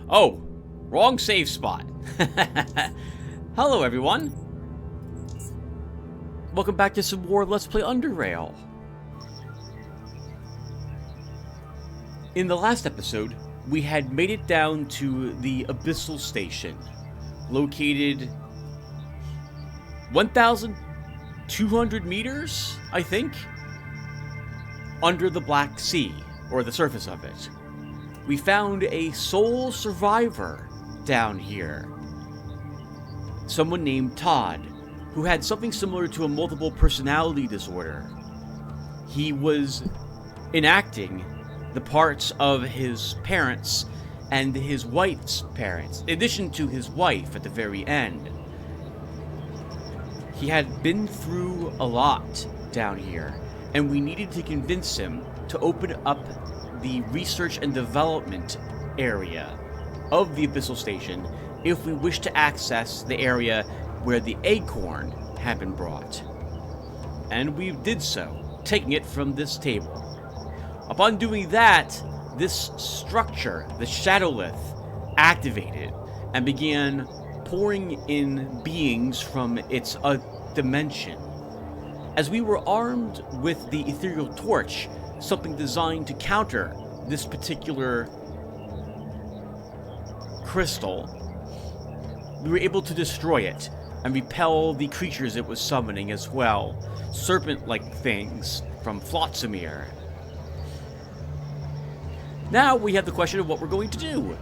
Oh, wrong save spot. Hello, everyone. Welcome back to some more Let's Play Underrail. In the last episode, we had made it down to the Abyssal Station, located 1,200 meters, I think, under the Black Sea, or the surface of it. We found a sole survivor down here. Someone named Todd, who had something similar to a multiple personality disorder. He was enacting the parts of his parents and his wife's parents, in addition to his wife at the very end. He had been through a lot down here, and we needed to convince him to open up the research and development area of the Abyssal Station if we wish to access the area where the acorn had been brought. And we did so, taking it from this table. Upon doing that, this structure, the Shadowlith, activated and began pouring in beings from its dimension. As we were armed with the ethereal torch, something designed to counter this particular crystal, we were able to destroy it and repel the creatures it was summoning as well, serpent-like things from Flotsam. Now we have the question of what we're going to do.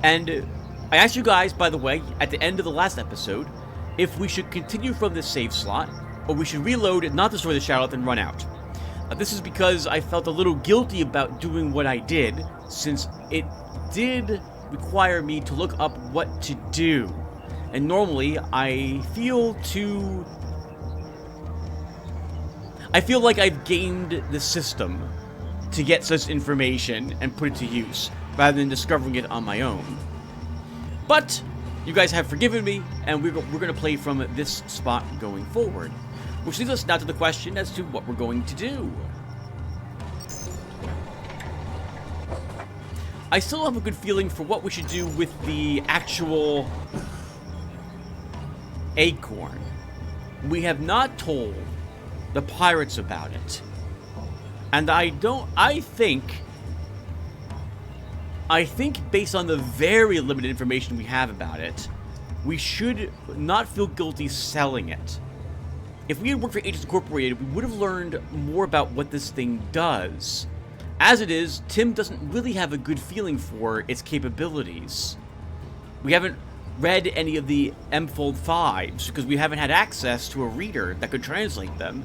And I asked you guys, by the way, at the end of the last episode, if we should continue from this save slot, or we should reload and not destroy the Shadowlith and run out. This is because I felt a little guilty about doing what I did, since it did require me to look up what to do. And normally, I feel like I've gamed the system to get such information and put it to use, rather than discovering it on my own. But you guys have forgiven me, and we're going to play from this spot going forward. Which leads us now to the question as to what we're going to do. I still have a good feeling for what we should do with the actual acorn. We have not told the pirates about it. And I think based on the very limited information we have about it, we should not feel guilty selling it. If we had worked for Agents Incorporated, we would have learned more about what this thing does. As it is, Tim doesn't really have a good feeling for its capabilities. We haven't read any of the M-Fold 5s because we haven't had access to a reader that could translate them.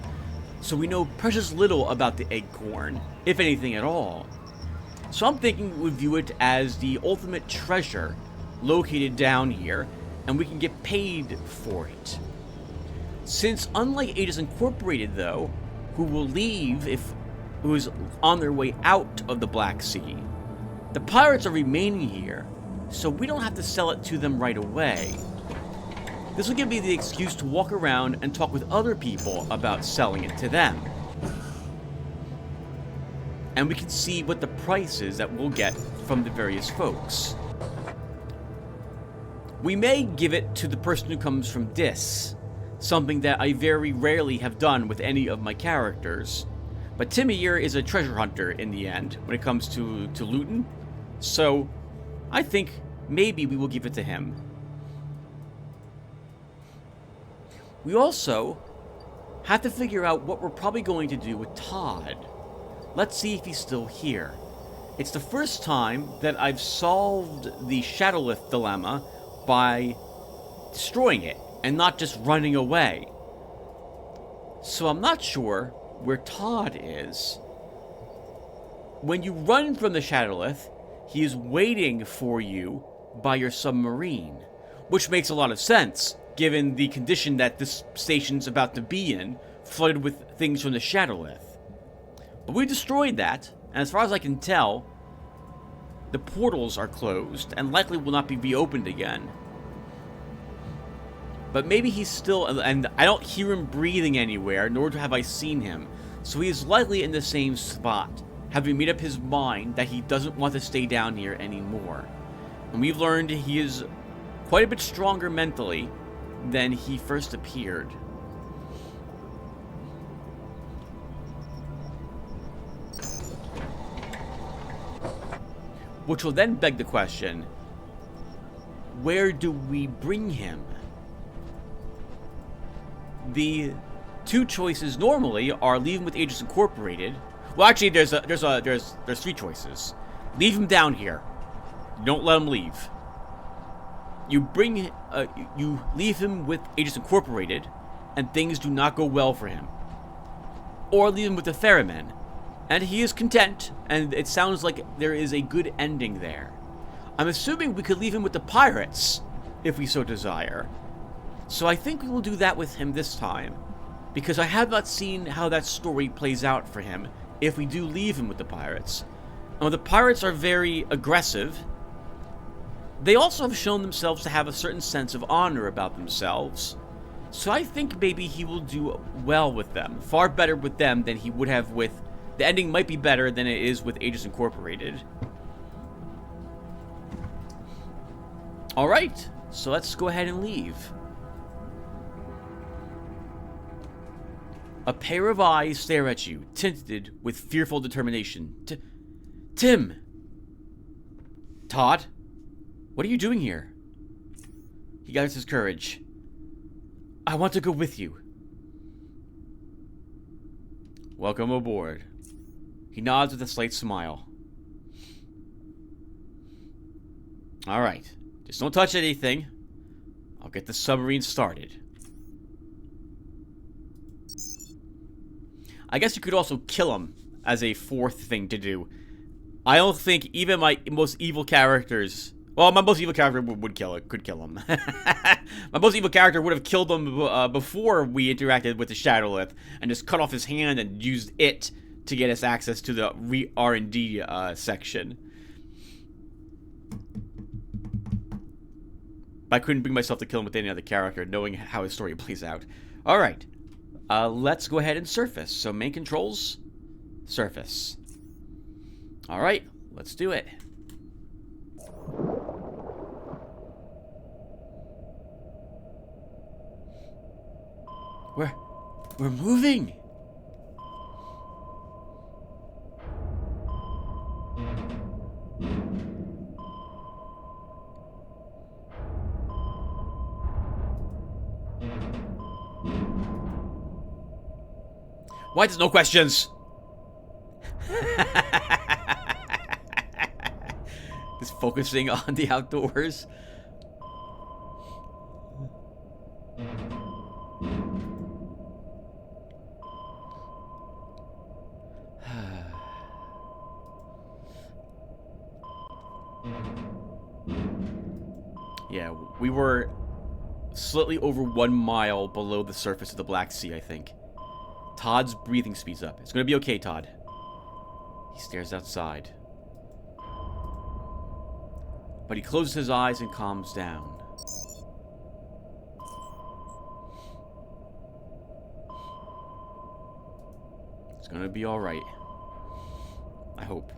So we know precious little about the acorn, if anything at all. So I'm thinking we would view it as the ultimate treasure located down here, and we can get paid for it. Since unlike Agents Incorporated, though, who will leave who is on their way out of the Black Sea, the pirates are remaining here, so we don't have to sell it to them right away. This will give me the excuse to walk around and talk with other people about selling it to them. And we can see what the price is that we'll get from the various folks. We may give it to the person who comes from Dis, something that I very rarely have done with any of my characters. But Tim here is a treasure hunter in the end when it comes to looting, so I think maybe we will give it to him. We also have to figure out what we're probably going to do with Todd. Let's see if he's still here. It's the first time that I've solved the Shadowlith dilemma by destroying it and not just running away. So I'm not sure where Todd is. When you run from the Shadowlith, he is waiting for you by your submarine, which makes a lot of sense given the condition that this station's about to be in, flooded with things from the Shadowlith. But we destroyed that, and as far as I can tell, the portals are closed and likely will not be reopened again. But maybe he's still, and I don't hear him breathing anywhere, nor have I seen him, so he is likely in the same spot, having made up his mind that he doesn't want to stay down here anymore. And we've learned he is quite a bit stronger mentally than he first appeared. Which will then beg the question, where do we bring him? The two choices normally are leave him with Agents Incorporated. Well, actually, there's three choices. Leave him down here. Don't let him leave. You leave him with Agents Incorporated, and things do not go well for him. Or leave him with the Ferryman, and he is content, and it sounds like there is a good ending there. I'm assuming we could leave him with the pirates, if we so desire. So I think we will do that with him this time, because I have not seen how that story plays out for him if we do leave him with the pirates. Now, the pirates are very aggressive. They also have shown themselves to have a certain sense of honor about themselves. So I think maybe he will do well with them. Far better with them than he would have with... The ending might be better than it is with Agents Incorporated. Alright, so let's go ahead and leave. A pair of eyes stare at you, tinted with fearful determination. Tim! Todd? What are you doing here? He gathers his courage. I want to go with you. Welcome aboard. He nods with a slight smile. Alright. Just don't touch anything. I'll get the submarine started. I guess you could also kill him as a fourth thing to do. I don't think even my most evil characters... Well, my most evil character could kill him. My most evil character would have killed him before we interacted with the Shadowlith and just cut off his hand and used it to get us access to the R&D section. But I couldn't bring myself to kill him with any other character, knowing how his story plays out. Alright. Let's go ahead and surface. So main controls, surface. Alright, let's do it. We're moving. Why there's no questions? Just focusing on the outdoors. Yeah, we were slightly over 1 mile below the surface of the Black Sea, I think. Todd's breathing speeds up. It's gonna be okay, Todd. He stares outside. But he closes his eyes and calms down. It's gonna be alright. I hope.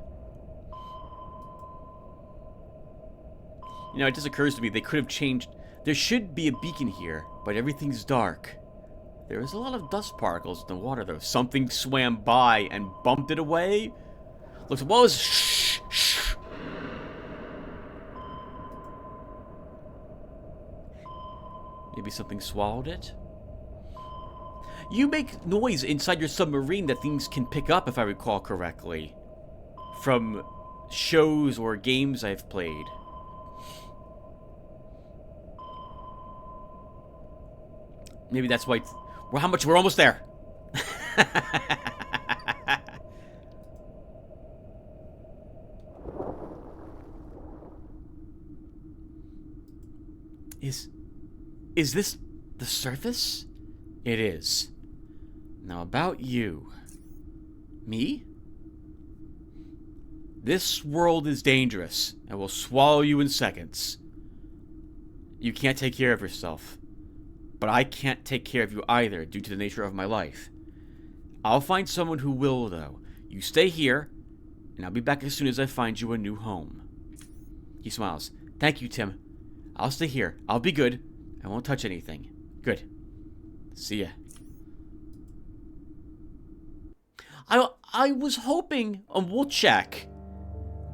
You know, it just occurs to me they could have changed... There should be a beacon here, but everything's dark. There is a lot of dust particles in the water, though. Something swam by and bumped it away. Looks... What was... Shh, shh. Maybe something swallowed it? You make noise inside your submarine that things can pick up, if I recall correctly. From shows or games I've played. Maybe that's why... Well, how much? We're almost there. Is this the surface? It is. Now about you. Me? This world is dangerous and will swallow you in seconds. You can't take care of yourself. But I can't take care of you either due to the nature of my life. I'll find someone who will, though. You stay here, and I'll be back as soon as I find you a new home. He smiles. Thank you, Tim. I'll stay here. I'll be good. I won't touch anything. Good. See ya. I was hoping, we'll check,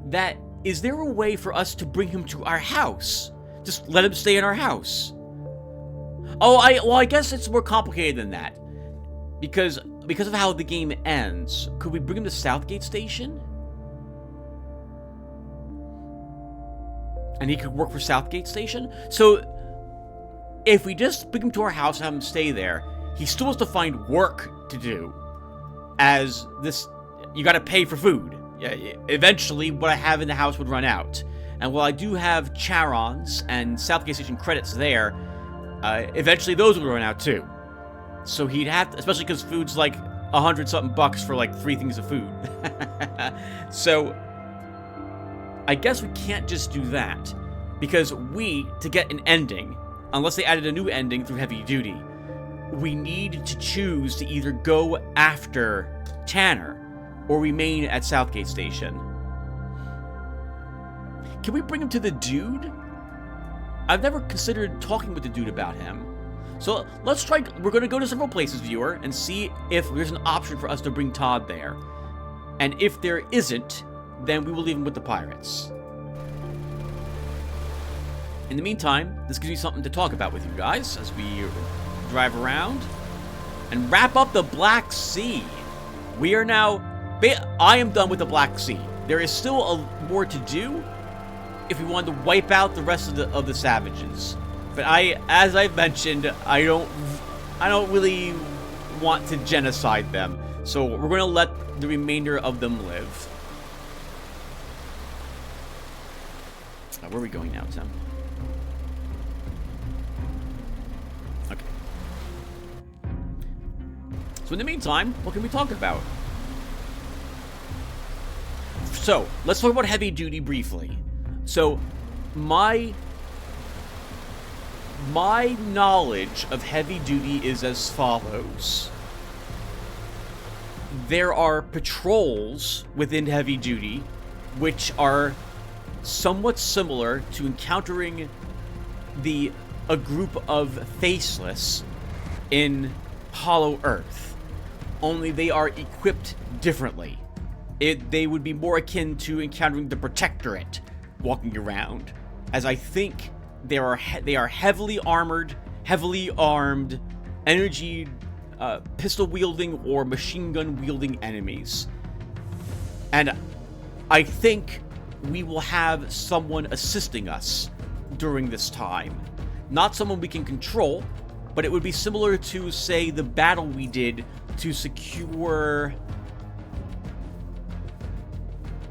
that is there a way for us to bring him to our house? Just let him stay in our house. Oh, well, I guess it's more complicated than that. Because of how the game ends, could we bring him to Southgate Station? And he could work for Southgate Station? So, if we just bring him to our house and have him stay there, he still has to find work to do. As this, you gotta pay for food. Eventually, what I have in the house would run out. And while I do have Charon's and Southgate Station credits there, eventually those would run out too. So he'd have to, especially because food's like $100-something bucks for like 3 things of food. So, I guess we can't just do that. Because to get an ending, unless they added a new ending through Heavy Duty, we need to choose to either go after Tanner or remain at Southgate Station. Can we bring him to the dude? I've never considered talking with the dude about him. So let's try, we're going to go to several places, viewer, and see if there's an option for us to bring Todd there. And if there isn't, then we will leave him with the pirates. In the meantime, this gives me something to talk about with you guys as we drive around and wrap up the Black Sea. We are now, I am done with the Black Sea. There is still more to do if we wanted to wipe out the rest of the savages. But as I've mentioned, I don't really want to genocide them. So we're going to let the remainder of them live. Where are we going now, Tim? Okay. So in the meantime, what can we talk about? So, let's talk about Heavy Duty briefly. So, my knowledge of Heavy Duty is as follows. There are patrols within Heavy Duty which are somewhat similar to encountering a group of Faceless in Hollow Earth. Only they are equipped differently. They would be more akin to encountering the Protectorate walking around, as I think they are heavily armored, heavily armed, energy pistol wielding or machine gun wielding enemies. And I think we will have someone assisting us during this time. Not someone we can control, but it would be similar to, say, the battle we did to secure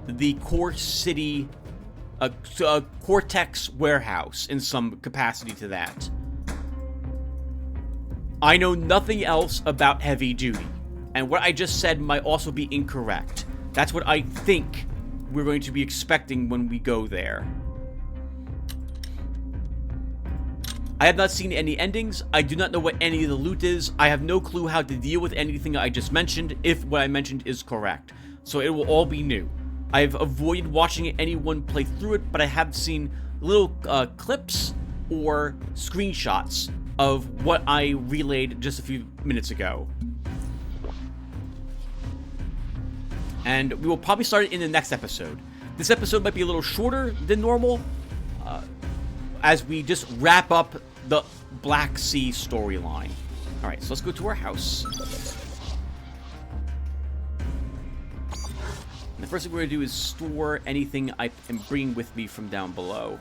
the Core City, Cortex warehouse in some capacity to that. I know nothing else about Heavy Duty, and what I just said might also be incorrect. That's what I think we're going to be expecting when we go there. I have not seen any endings. I do not know what any of the loot is. I have no clue how to deal with anything I just mentioned, if what I mentioned is correct. So it will all be new. I've avoided watching anyone play through it, but I have seen little clips or screenshots of what I relayed just a few minutes ago. And we will probably start it in the next episode. This episode might be a little shorter than normal, as we just wrap up the Black Sea storyline. Alright, so let's go to our house. And the first thing we're going to do is store anything I am bringing with me from down below.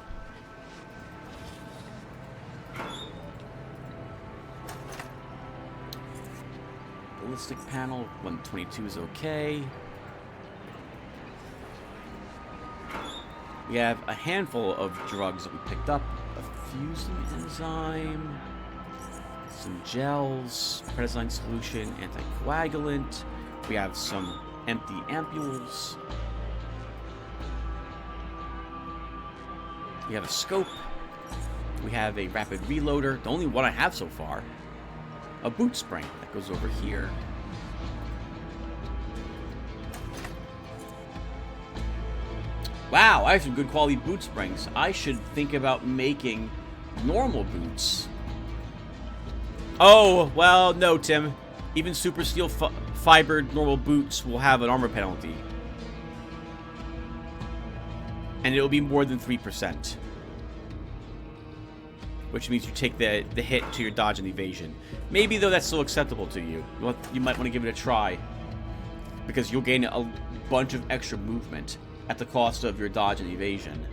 Ballistic panel, 122 is okay. We have a handful of drugs that we picked up. A fusing enzyme, some gels, prednisone solution, anticoagulant. We have some empty ampules. We have a scope. We have a rapid reloader, the only one I have so far. A boot spring that goes over here. Wow, I have some good quality boot springs. I should think about making normal boots. Oh, well, no, Tim. Even super steel fibered normal boots will have an armor penalty. And it'll be more than 3%. Which means you take the hit to your dodge and evasion. Maybe, though, that's still acceptable to you. You might want to give it a try. Because you'll gain a bunch of extra movement at the cost of your dodge and evasion.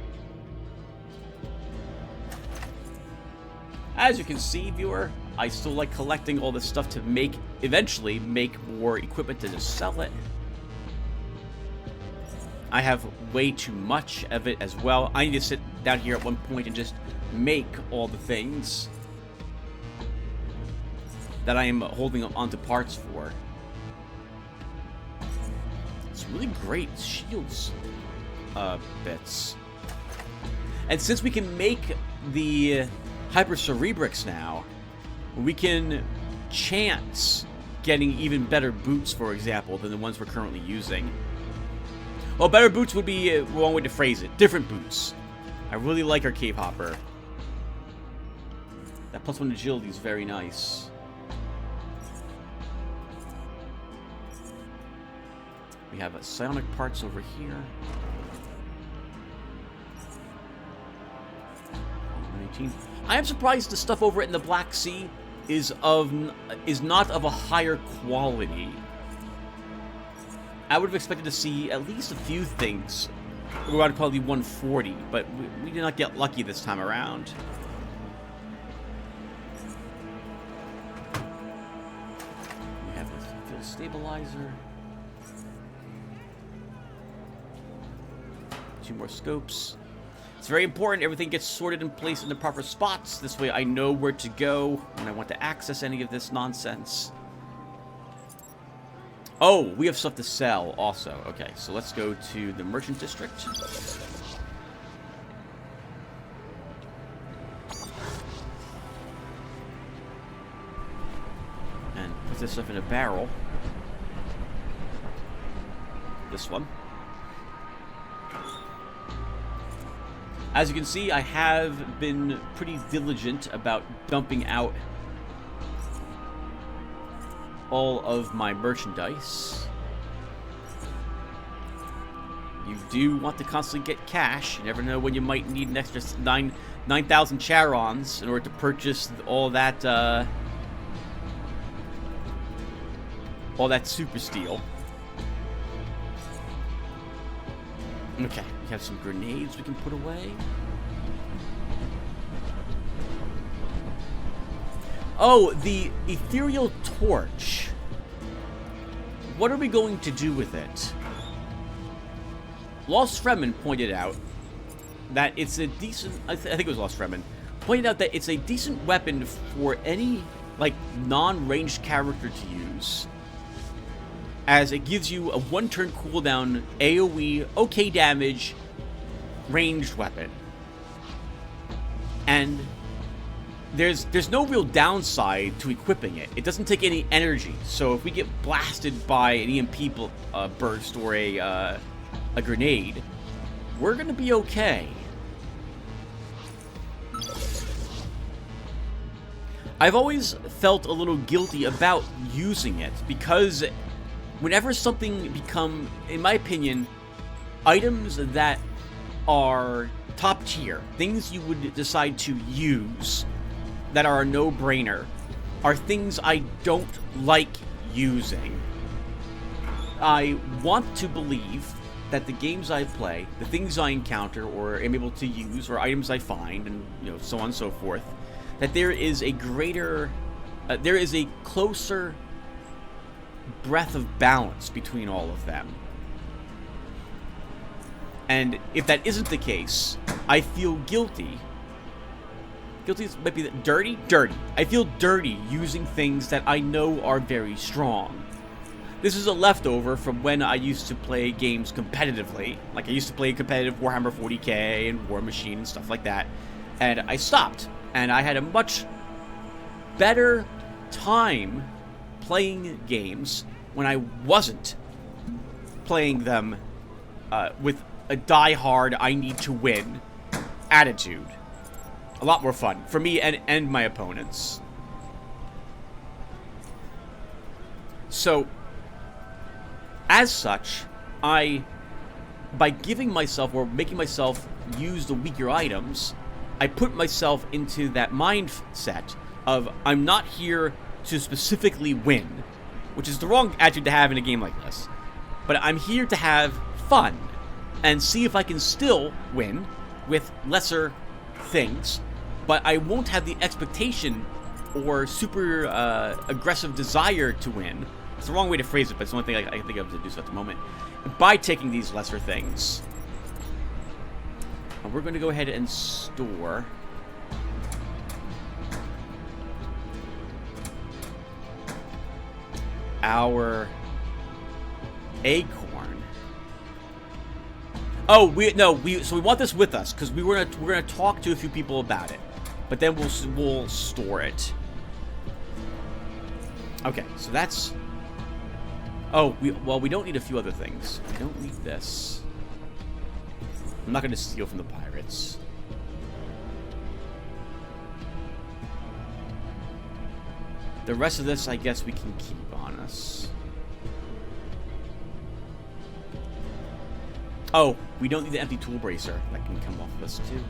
As you can see, viewer, I still like collecting all this stuff to eventually make more equipment to just sell it. I have way too much of it as well. I need to sit down here at one point and just make all the things that I am holding onto parts for. It's really great shields bits. And since we can make the Hyper Cerebrix now, we can chance getting even better boots, for example, than the ones we're currently using. Well, better boots would be one way to phrase it. Different boots. I really like our Cave Hopper. That +1 agility is very nice. We have psionic parts over here. 19. I am surprised the stuff over in the Black Sea is not of a higher quality. I would have expected to see at least a few things around quality 140, but we did not get lucky this time around. We have a field stabilizer. 2 more scopes. It's very important everything gets sorted in place in the proper spots. This way I know where to go when I want to access any of this nonsense. Oh, we have stuff to sell also. Okay, so let's go to the merchant district. And put this stuff in a barrel. This one. As you can see, I have been pretty diligent about dumping out all of my merchandise. You do want to constantly get cash. You never know when you might need an extra 9,000 charons in order to purchase all that super steel. Okay, we have some grenades we can put away. Oh, the ethereal torch. What are we going to do with it? Lost Fremen pointed out that it's a decent... I think it was Lost Fremen. Pointed out that it's a decent weapon for any, like, non-ranged character to use. As it gives you a 1-turn cooldown, AoE, okay damage, ranged weapon. And there's no real downside to equipping it. It doesn't take any energy. So if we get blasted by an EMP burst or a grenade, we're gonna be okay. I've always felt a little guilty about using it because whenever something become, in my opinion, items that are top tier, things you would decide to use that are a no-brainer, are things I don't like using. I want to believe that the games I play, the things I encounter or am able to use, or items I find, and so on and so forth, that there is a greater, there is a closer breadth of balance between all of them. And if that isn't the case, I feel guilty. Guilty might be dirty? Dirty. I feel dirty using things that I know are very strong. This is a leftover from when I used to play games competitively. Like, I used to play competitive Warhammer 40k and War Machine and stuff like that. And I stopped. And I had a much better time playing games when I wasn't playing them with a die-hard, I need to win attitude. A lot more fun for me and my opponents. So, as such, by giving myself or making myself use the weaker items, I put myself into that mindset of I'm not here to specifically win, which is the wrong attitude to have in a game like this. But I'm here to have fun and see if I can still win with lesser things, but I won't have the expectation or super aggressive desire to win. It's the wrong way to phrase it, but it's the only thing I can think of to do so at the moment. By taking these lesser things. And we're going to go ahead and store our ACoNR. Oh, so we want this with us because we're gonna talk to a few people about it, but then we'll store it. Okay, so that's. Oh, we don't need a few other things. We don't need this. I'm not gonna steal from the pirates. The rest of this, I guess, we can keep on us. Oh, we don't need the empty tool bracer. That can come off of us, too.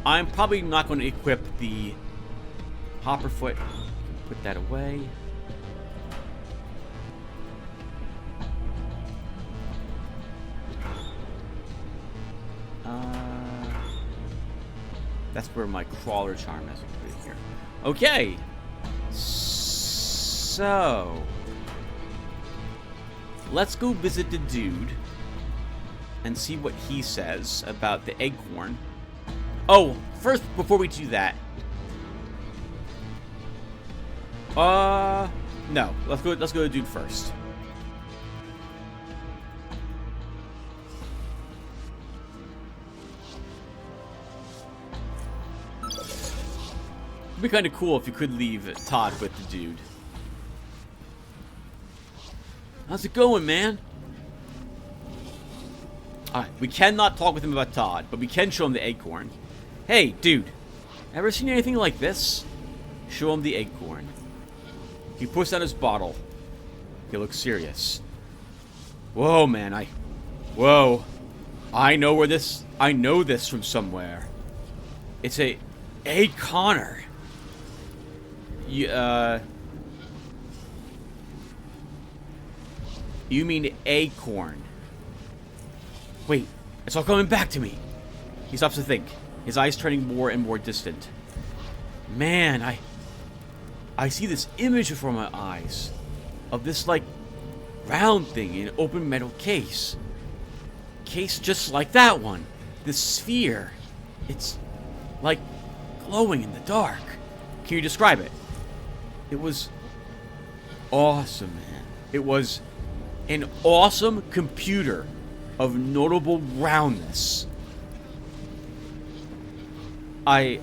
I'm probably not going to equip the hopperfoot. Put that away. That's where my crawler charm is. Put it here. Okay. So, let's go visit the dude and see what he says about the ACoNR. Oh, first, before we do that, no, let's go to the dude first. It'd be kind of cool if you could leave Todd with the dude. How's it going, man? Alright, we cannot talk with him about Todd, but we can show him the ACoNR. Hey, dude, ever seen anything like this? Show him the ACoNR. He puts down his bottle. He looks serious. Whoa, man, Whoa. I know this from somewhere. It's a ACoNR. You mean ACoNR. Wait, it's all coming back to me. He stops to think, his eyes turning more and more distant. Man, I see this image before my eyes of this, like, round thing in an open metal case. Case just like that one. This sphere. It's, like, glowing in the dark. Can you describe it? It was awesome, man. It was an awesome computer of notable roundness. I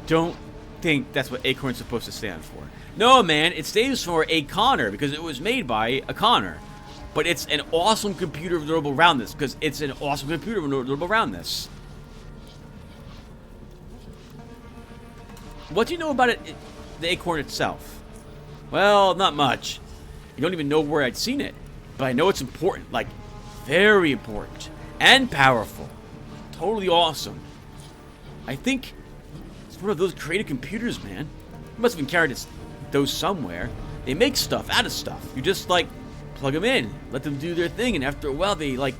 don't think that's what ACoNR is supposed to stand for. No, man, it stands for ACoNR because it was made by ACoNR. But it's an awesome computer of notable roundness because it's an awesome computer of notable roundness. What do you know about it, the ACoNR itself? Well, not much. You don't even know where I'd seen it. But I know it's important, like, very important. And powerful. Totally awesome. I think it's one of those creative computers, man. You must have encountered those somewhere. They make stuff out of stuff. You just, like, plug them in, let them do their thing, and after a while they, like,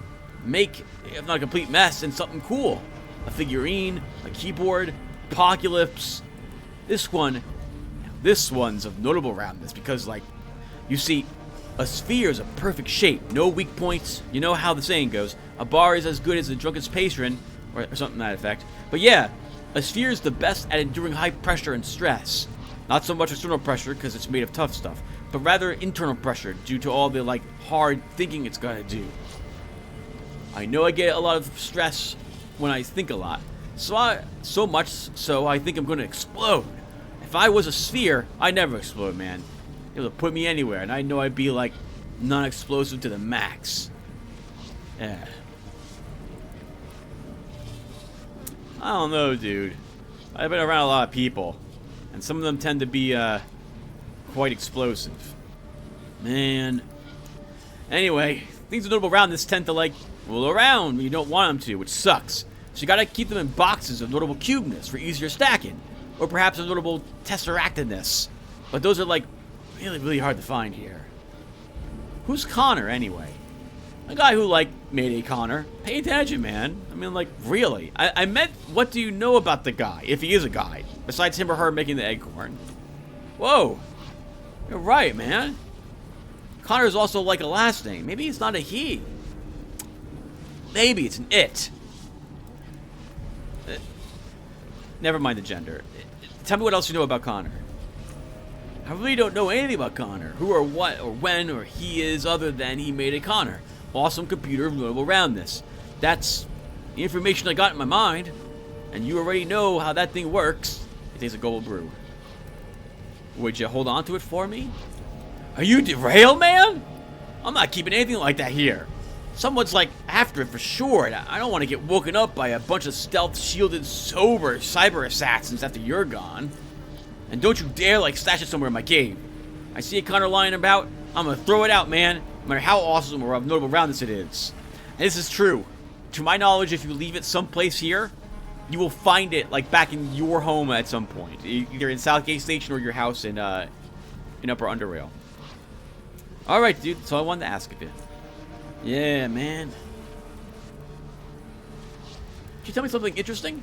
make, if not a complete mess, and something cool. A figurine, a keyboard, apocalypse. This one's of notable roundness because, like, you see, a sphere is a perfect shape, no weak points. You know how the saying goes, a bar is as good as the drunkest patron, or something to that effect. But yeah, a sphere is the best at enduring high pressure and stress. Not so much external pressure because it's made of tough stuff, but rather internal pressure due to all the, like, hard thinking it's gotta do. I know I get a lot of stress when I think a lot, so much so I think I'm gonna explode. If I was a sphere, I'd never explode, man. It would put me anywhere, and I know I'd be, like, non-explosive to the max. Yeah. I don't know, dude. I've been around a lot of people, and some of them tend to be, quite explosive. Man. Anyway, things are notable around this tend to, like, roll around when you don't want them to, which sucks. So you gotta keep them in boxes of notable cubeness for easier stacking, or perhaps a notable tesseractedness. But those are, like, really, really hard to find here. Who's Connor, anyway? A guy who, like, made ACoNR. Pay attention, man. I mean, like, really. I meant, what do you know about the guy, if he is a guy, besides him or her making the AGoNE? Whoa. You're right, man. Connor is also like a last name. Maybe it's not a he. Maybe it's an it. Never mind the gender. Tell me what else you know about Connor. I really don't know anything about Connor. Who or what or when or he is other than he made ACoNR. Awesome computer notable around this. That's the information I got in my mind. And you already know how that thing works. It tastes a gold brew. Would you hold on to it for me? Are you derailed, man? I'm not keeping anything like that here. Someone's like after it for sure. And I don't want to get woken up by a bunch of stealth-shielded, sober cyber assassins after you're gone. And don't you dare like stash it somewhere in my cave. I see ACoNR lying about, I'm gonna throw it out, man. No matter how awesome or notable around this it is. And this is true. To my knowledge, if you leave it someplace here, you will find it like back in your home at some point, either in Southgate Station or your house in Upper Underrail. All right, dude. That's all I wanted to ask of you. Yeah, man. Did you tell me something interesting?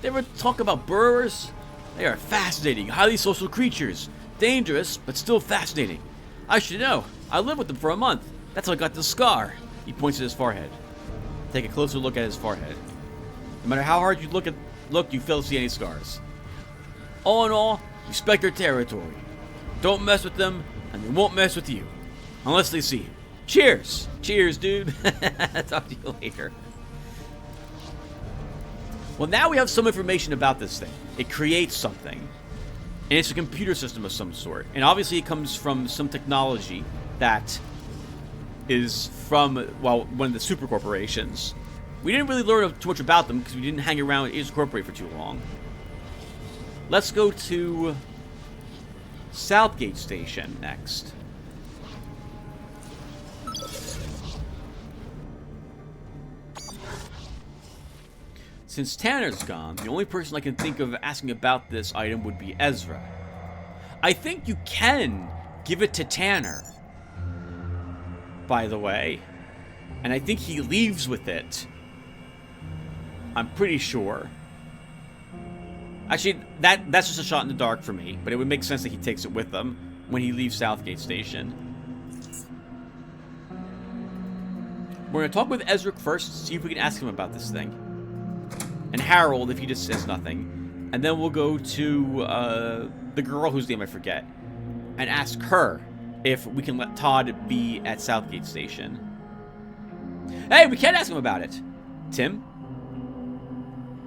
They ever talk about burrowers? They are fascinating, highly social creatures. Dangerous, but still fascinating. I should know. I lived with them for a month. That's how I got the scar. He points at his forehead. Take a closer look at his forehead. No matter how hard you look, you fail to see any scars. All in all, respect their territory. Don't mess with them, and they won't mess with you. Unless they see you. Cheers! Cheers, dude. Talk to you later. Well, now we have some information about this thing. It creates something. And it's a computer system of some sort. And obviously it comes from some technology that is from, well, one of the super corporations. We didn't really learn too much about them because we didn't hang around with ACoNR for too long. Let's go to Southgate Station next. Since Tanner's gone, the only person I can think of asking about this item would be Ezra. I think you can give it to Tanner, by the way. And I think he leaves with it. I'm pretty sure. Actually, that's just a shot in the dark for me, but it would make sense that he takes it with him when he leaves Southgate Station. We're going to talk with Ezra first, see if we can ask him about this thing. And Harold, if he just says nothing. And then we'll go to the girl whose name I forget. And ask her if we can let Todd be at Southgate Station. Hey, we can ask him about it. Tim?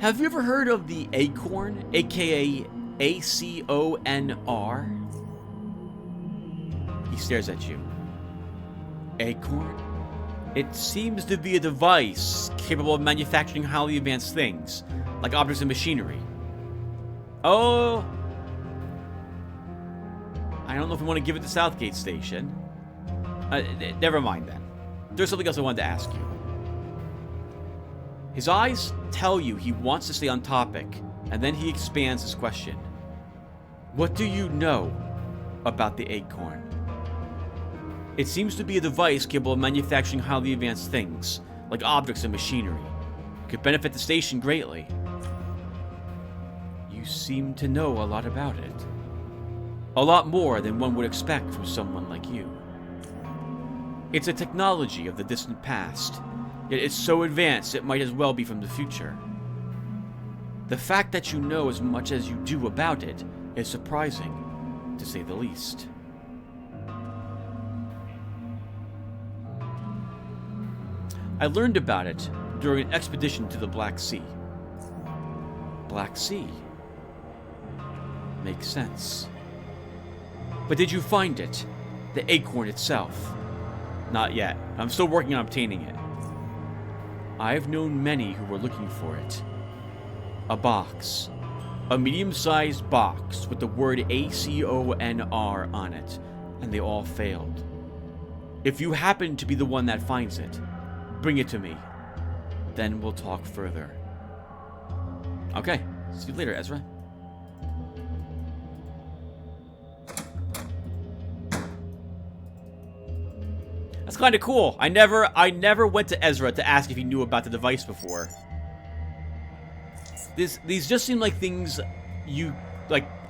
Have you ever heard of the ACoNR, aka ACoNR? He stares at you. ACoNR? It seems to be a device capable of manufacturing highly advanced things, like objects and machinery. Oh, I don't know if we want to give it to Southgate Station. Never mind then. There's something else I wanted to ask you. His eyes tell you he wants to stay on topic, and then he expands his question. What do you know about the ACoNR? It seems to be a device capable of manufacturing highly advanced things, like objects and machinery. It could benefit the station greatly. You seem to know a lot about it. A lot more than one would expect from someone like you. It's a technology of the distant past, yet it's so advanced it might as well be from the future. The fact that you know as much as you do about it is surprising, to say the least. I learned about it during an expedition to the Black Sea. Black Sea? Makes sense. But did you find it? The ACoNR itself? Not yet. I'm still working on obtaining it. I've known many who were looking for it, A box. A medium-sized box with the word ACoNR on it, and they all failed. If you happen to be the one that finds it, bring it to me. Then we'll talk further. Okay, see you later, Ezra. That's kind of cool. I never went to Ezra to ask if he knew about the device before. These just seem like things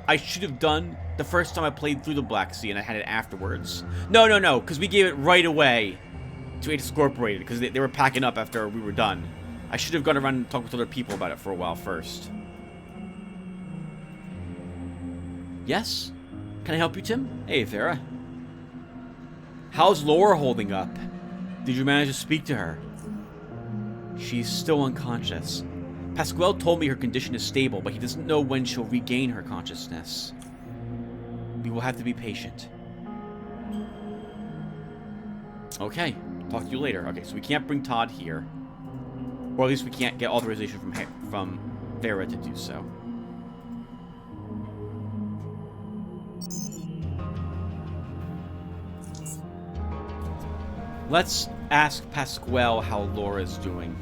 I should have done the first time I played through the Black Sea and I had it afterwards. No, because we gave it right away to AGoNE Incorporated because they were packing up after we were done. I should have gone around and talked with other people about it for a while first. Yes? Can I help you, Tim? Hey, Farah. How's Laura holding up? Did you manage to speak to her? She's still unconscious. Pasquale told me her condition is stable, but he doesn't know when she'll regain her consciousness. We will have to be patient. Okay, talk to you later. Okay, so we can't bring Todd here. Or at least we can't get authorization from Farah to do so. Let's ask Pasquale how Laura's doing.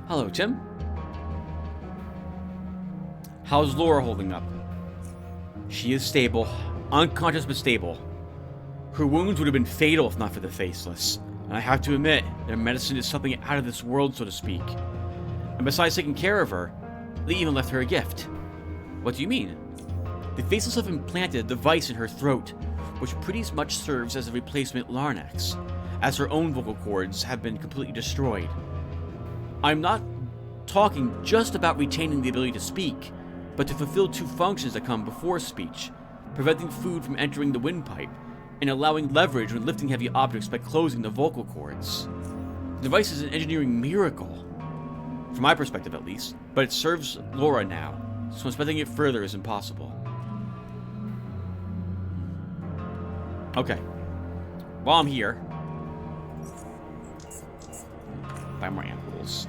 Hello, Tim. How's Laura holding up? She is stable. Unconscious but stable. Her wounds would have been fatal if not for the Faceless. And I have to admit, their medicine is something out of this world, so to speak. And besides taking care of her, they even left her a gift. What do you mean? The Faceless have implanted a device in her throat, which pretty much serves as a replacement larynx, as her own vocal cords have been completely destroyed. I'm not talking just about retaining the ability to speak, but to fulfill two functions that come before speech, preventing food from entering the windpipe, and allowing leverage when lifting heavy objects by closing the vocal cords. The device is an engineering miracle, from my perspective at least, but it serves Laura now, so inspecting it further is impossible. Okay. While I'm here, buy more ampoules.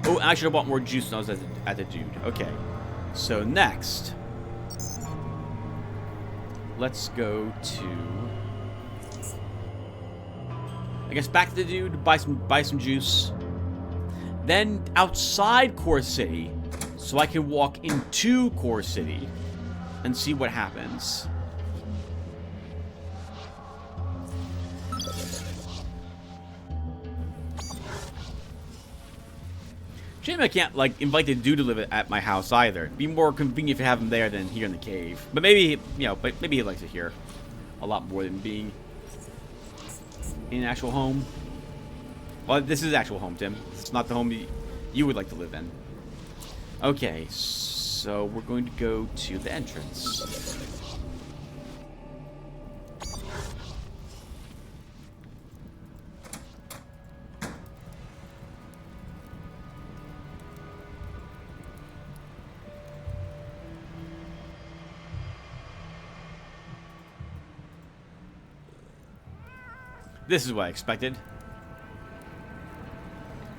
Oh, I should have bought more juice when I was at the dude. Okay. So next, let's go to, I guess, back to the dude, buy some juice. Then outside Core City, so I can walk into Core City and see what happens. Shame I can't, like, invite the dude to live at my house either. It'd be more convenient to have him there than here in the cave. But maybe, you know, maybe he likes it here a lot more than being in an actual home. Well, this is actual home, Tim. It's not the home you would like to live in. Okay, so we're going to go to the entrance. This is what I expected.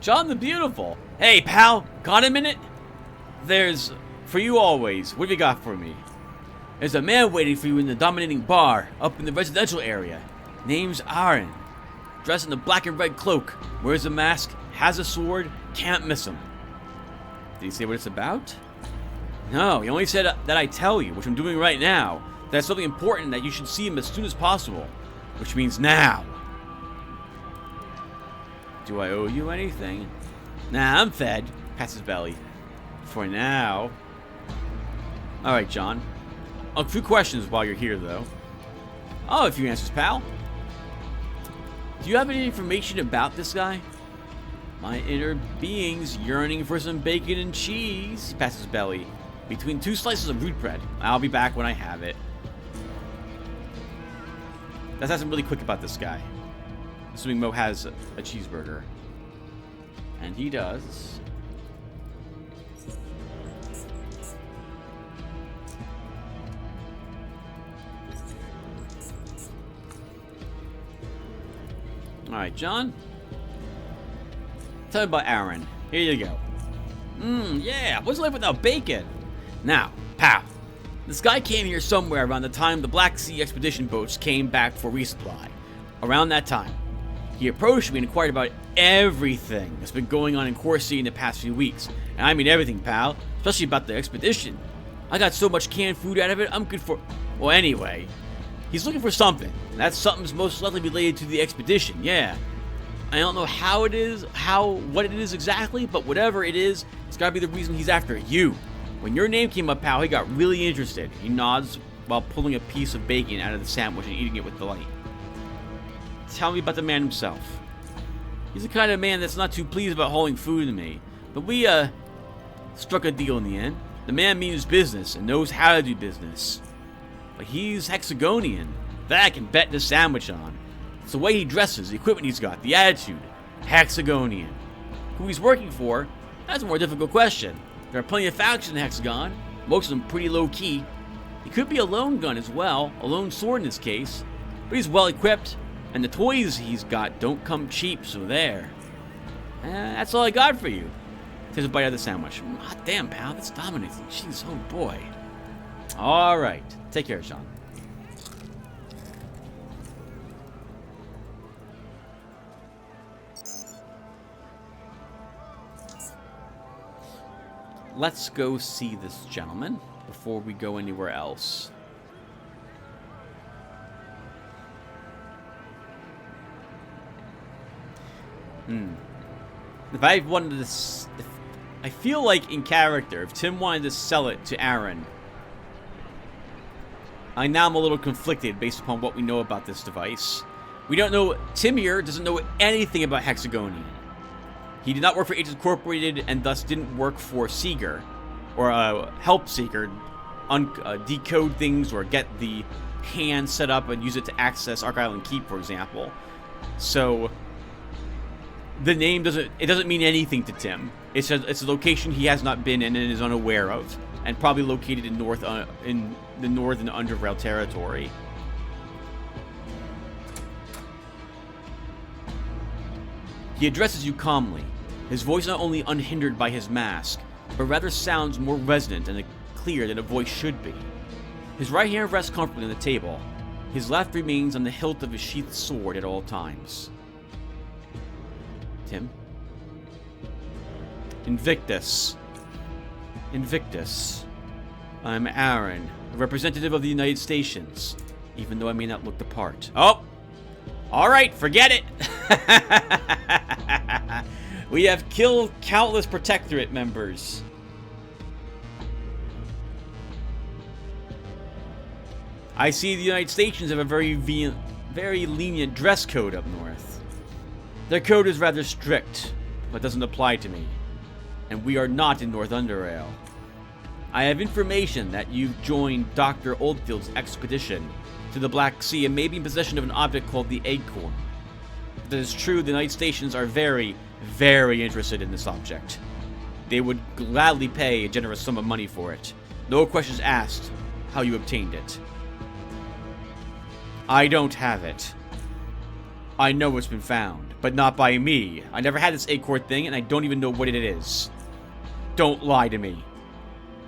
John the Beautiful. Hey, pal. Got a minute? There's, for you always, what have you got for me? There's a man waiting for you in the dominating bar up in the residential area. Name's Aaron. Dressed in a black and red cloak. Wears a mask. Has a sword. Can't miss him. Did he say what it's about? No, he only said that I tell you, which I'm doing right now. That's something important that you should see him as soon as possible. Which means now. Do I owe you anything? Nah, I'm fed. Pats his belly. For now. Alright, John. A few questions while you're here, though. Oh, a few answers, pal. Do you have any information about this guy? My inner being's yearning for some bacon and cheese. He pats his belly. Between two slices of root bread. I'll be back when I have it. Let's have something really quick about this guy. Assuming Mo has a cheeseburger. And he does. Alright, John. Tell me about Aaron. Here you go. Yeah. What's life without bacon? Now, pal. This guy came here somewhere around the time the Black Sea expedition boats came back for resupply. Around that time. He approached me and inquired about everything that's been going on in Corsi in the past few weeks. And I mean everything, pal. Especially about the expedition. I got so much canned food out of it, I'm good for... Well, anyway. He's looking for something. And that something's most likely related to the expedition, yeah. I don't know how it is, what it is exactly, but whatever it is, it's gotta be the reason he's after you. When your name came up, pal, he got really interested. He nods while pulling a piece of bacon out of the sandwich and eating it with delight. Tell me about the man himself. He's the kind of man that's not too pleased about hauling food to me, but we, struck a deal in the end. The man means business and knows how to do business. But he's Hexagonian. That I can bet the sandwich on. It's the way he dresses, the equipment he's got, the attitude. Hexagonian. Who he's working for? That's a more difficult question. There are plenty of factions in Hexagon, most of them pretty low-key. He could be a lone gun as well, a lone sword in this case. But he's well-equipped, and the toys he's got don't come cheap, so there. That's all I got for you. Takes a bite out of the sandwich. Hot damn, pal, that's dominating. Jeez, oh boy. Alright, take care, Sean. Let's go see this gentleman before we go anywhere else. If I wanted to... I feel like in character, if Tim wanted to sell it to Aaron... now I'm a little conflicted based upon what we know about this device. We don't know... Tim here doesn't know anything about Hexagonian. He did not work for Agents Incorporated and thus didn't work for Seeger, or help Seeger decode things or get the hand set up and use it to access Ark Island Keep, for example. So the name doesn't mean anything to Tim. It's a location he has not been in and is unaware of, and probably located in the northern Underrail territory. He addresses you calmly, his voice not only unhindered by his mask, but rather sounds more resonant and clear than a voice should be. His right hand rests comfortably on the table. His left remains on the hilt of his sheathed sword at all times. Tim? Invictus. Invictus. I'm Aaron, a representative of the United Stations, even though I may not look the part. Oh! Alright, forget it! We have killed countless Protectorate members. I see the United Stations have a very lenient dress code up north. Their code is rather strict, but doesn't apply to me. And we are not in North Underrail. I have information that you've joined Dr. Oldfield's expedition to the Black Sea and may be in possession of an object called the AGoNE. If that is true, the United Stations are very, very interested in this object. They would gladly pay a generous sum of money for it. No questions asked how you obtained it. I don't have it. I know it's been found, but not by me. I never had this ACoNR thing, and I don't even know what it is. Don't lie to me.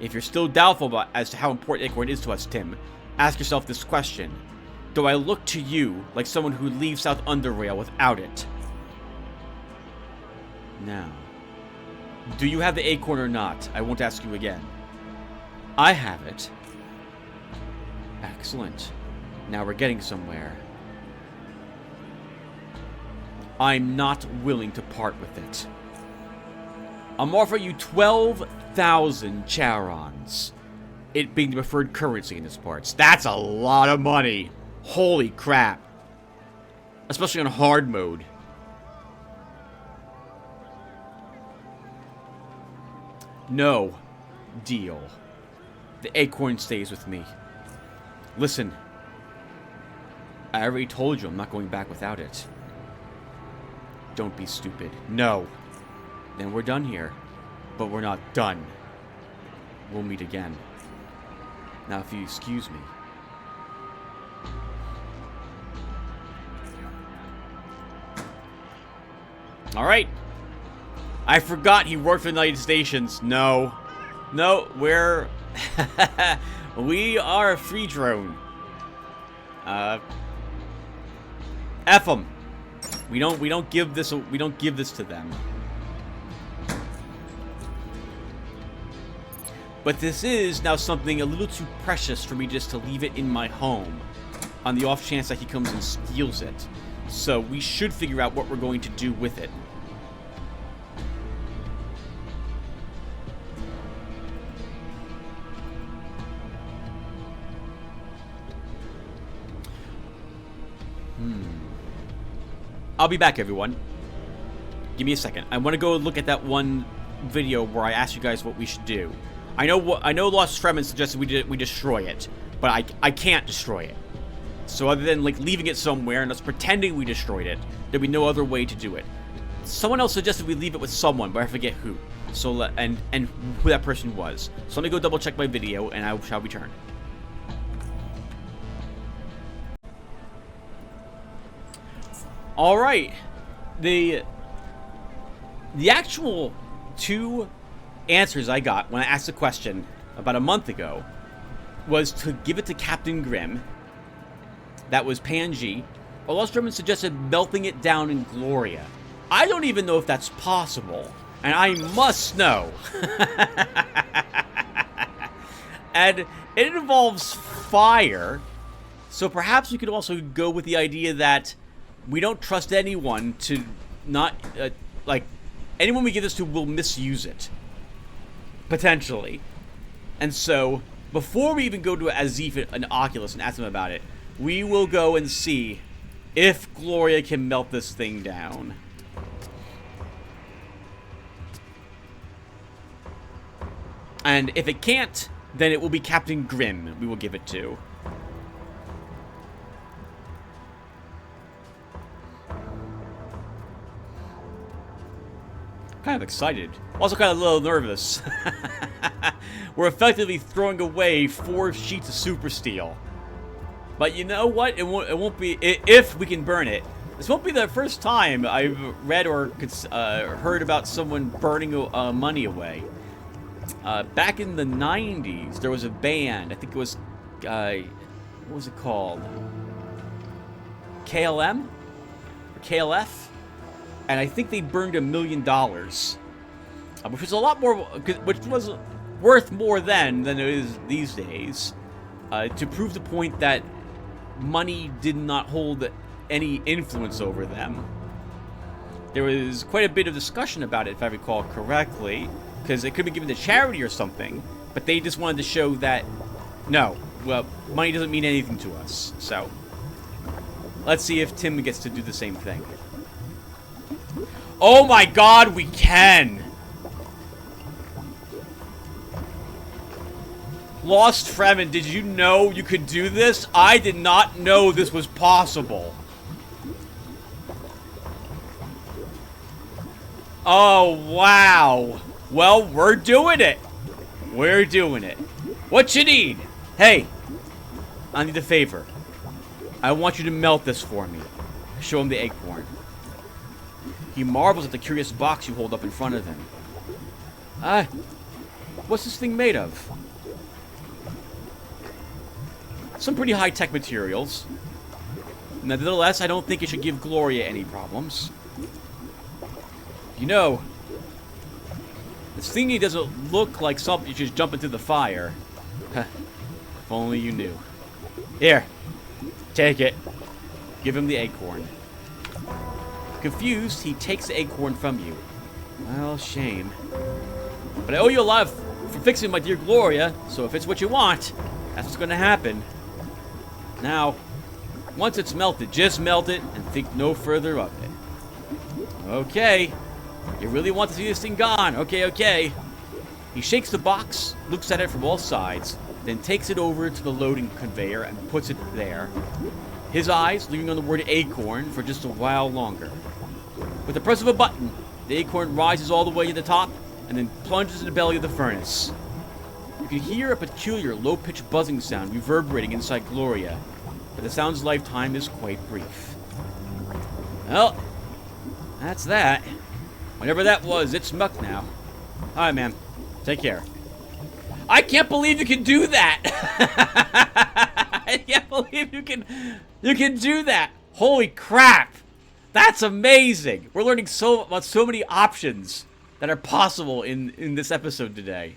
If you're still doubtful as to how important ACoNR is to us, Tim, ask yourself this question. Do I look to you like someone who leaves South Underrail without it? Now, do you have the ACoNR or not? I won't ask you again. I have it. Excellent. Now we're getting somewhere. I'm not willing to part with it. I'm offering you 12,000 Charons. It being the preferred currency in this parts. That's a lot of money. Holy crap. Especially on hard mode. No deal. The ACoNR stays with me. Listen. I already told you I'm not going back without it. Don't be stupid. No. Then we're done here. But we're not done. We'll meet again. Now, if you excuse me. Alright. I forgot he worked for the United Stations. No. No, we're... we are a free drone. F them. We don't give this to them. But this is now something a little too precious for me just to leave it in my home, on the off chance that he comes and steals it. So we should figure out what we're going to do with it. I'll be back, everyone. Give me a second. I want to go look at that one video where I asked you guys what we should do. I know Lost Fremen suggested we destroy it, but I can't destroy it. So other than like leaving it somewhere and us pretending we destroyed it, there'd be no other way to do it. Someone else suggested we leave it with someone, but I forget who. So and who that person was. So let me go double check my video, and I shall return. All right, the actual two answers I got when I asked the question about a month ago was to give it to Captain Grimm. That was Panji. Or Lost German suggested melting it down in Gloria. I don't even know if that's possible, and I must know. And it involves fire, so perhaps we could also go with the idea that we don't trust anyone to not, like, anyone we give this to will misuse it. Potentially. And so, before we even go to Azif and Oculus and ask them about it, we will go and see if Gloria can melt this thing down. And if it can't, then it will be Captain Grimm we will give it to. Kind of excited. Also kind of a little nervous. We're effectively throwing away 4 sheets of super steel. But you know what? It won't be... If we can burn it. This won't be the first time I've read or heard about someone burning money away. Back in the 90s, there was a band. I think it was... what was it called? KLM? Or KLF? And I think they burned $1 million, which was a lot more, which was worth more then than it is these days, to prove the point that money did not hold any influence over them. There was quite a bit of discussion about it, if I recall correctly, because it could be given to charity or something, but they just wanted to show that, no, well, money doesn't mean anything to us. So, let's see if Tim gets to do the same thing. Oh my god, we can! Lost Fremen, did you know you could do this? I did not know this was possible. Oh, wow. Well, we're doing it. We're doing it. What you need? Hey, I need a favor. I want you to melt this for me. Show him the acorn. He marvels at the curious box you hold up in front of him. What's this thing made of? Some pretty high-tech materials. Nevertheless, I don't think it should give Gloria any problems. You know, this thingy doesn't look like something you should jump into the fire. If only you knew. Here, take it. Give him the acorn. Confused, he takes the acorn from you. Well, shame. But I owe you a lot for fixing my dear Gloria, so if it's what you want, that's what's gonna happen. Now, once it's melted, just melt it and think no further of it. Okay. You really want to see this thing gone? Okay, okay. He shakes the box, looks at it from all sides, then takes it over to the loading conveyor and puts it there. His eyes leaving on the word acorn for just a while longer. With the press of a button, the acorn rises all the way to the top and then plunges in the belly of the furnace. You can hear a peculiar low-pitched buzzing sound reverberating inside Gloria, but the sound's lifetime is quite brief. Well, that's that. Whatever that was, it's muck now. Alright, man. Take care. I can't believe you can do that! I can't believe you can do that! Holy crap! That's amazing! We're learning about so many options that are possible in this episode today.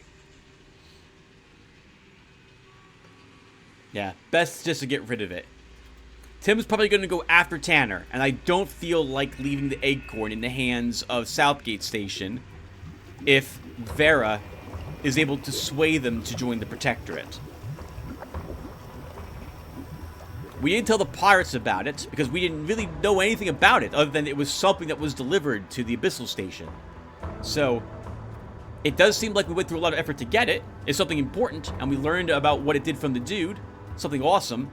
Yeah, best just to get rid of it. Tim's probably going to go after Tanner, and I don't feel like leaving the AGoNE in the hands of Southgate Station if Vera is able to sway them to join the Protectorate. We didn't tell the pirates about it, because we didn't really know anything about it, other than it was something that was delivered to the Abyssal Station. So, it does seem like we went through a lot of effort to get it. It's something important, and we learned about what it did from the dude. Something awesome.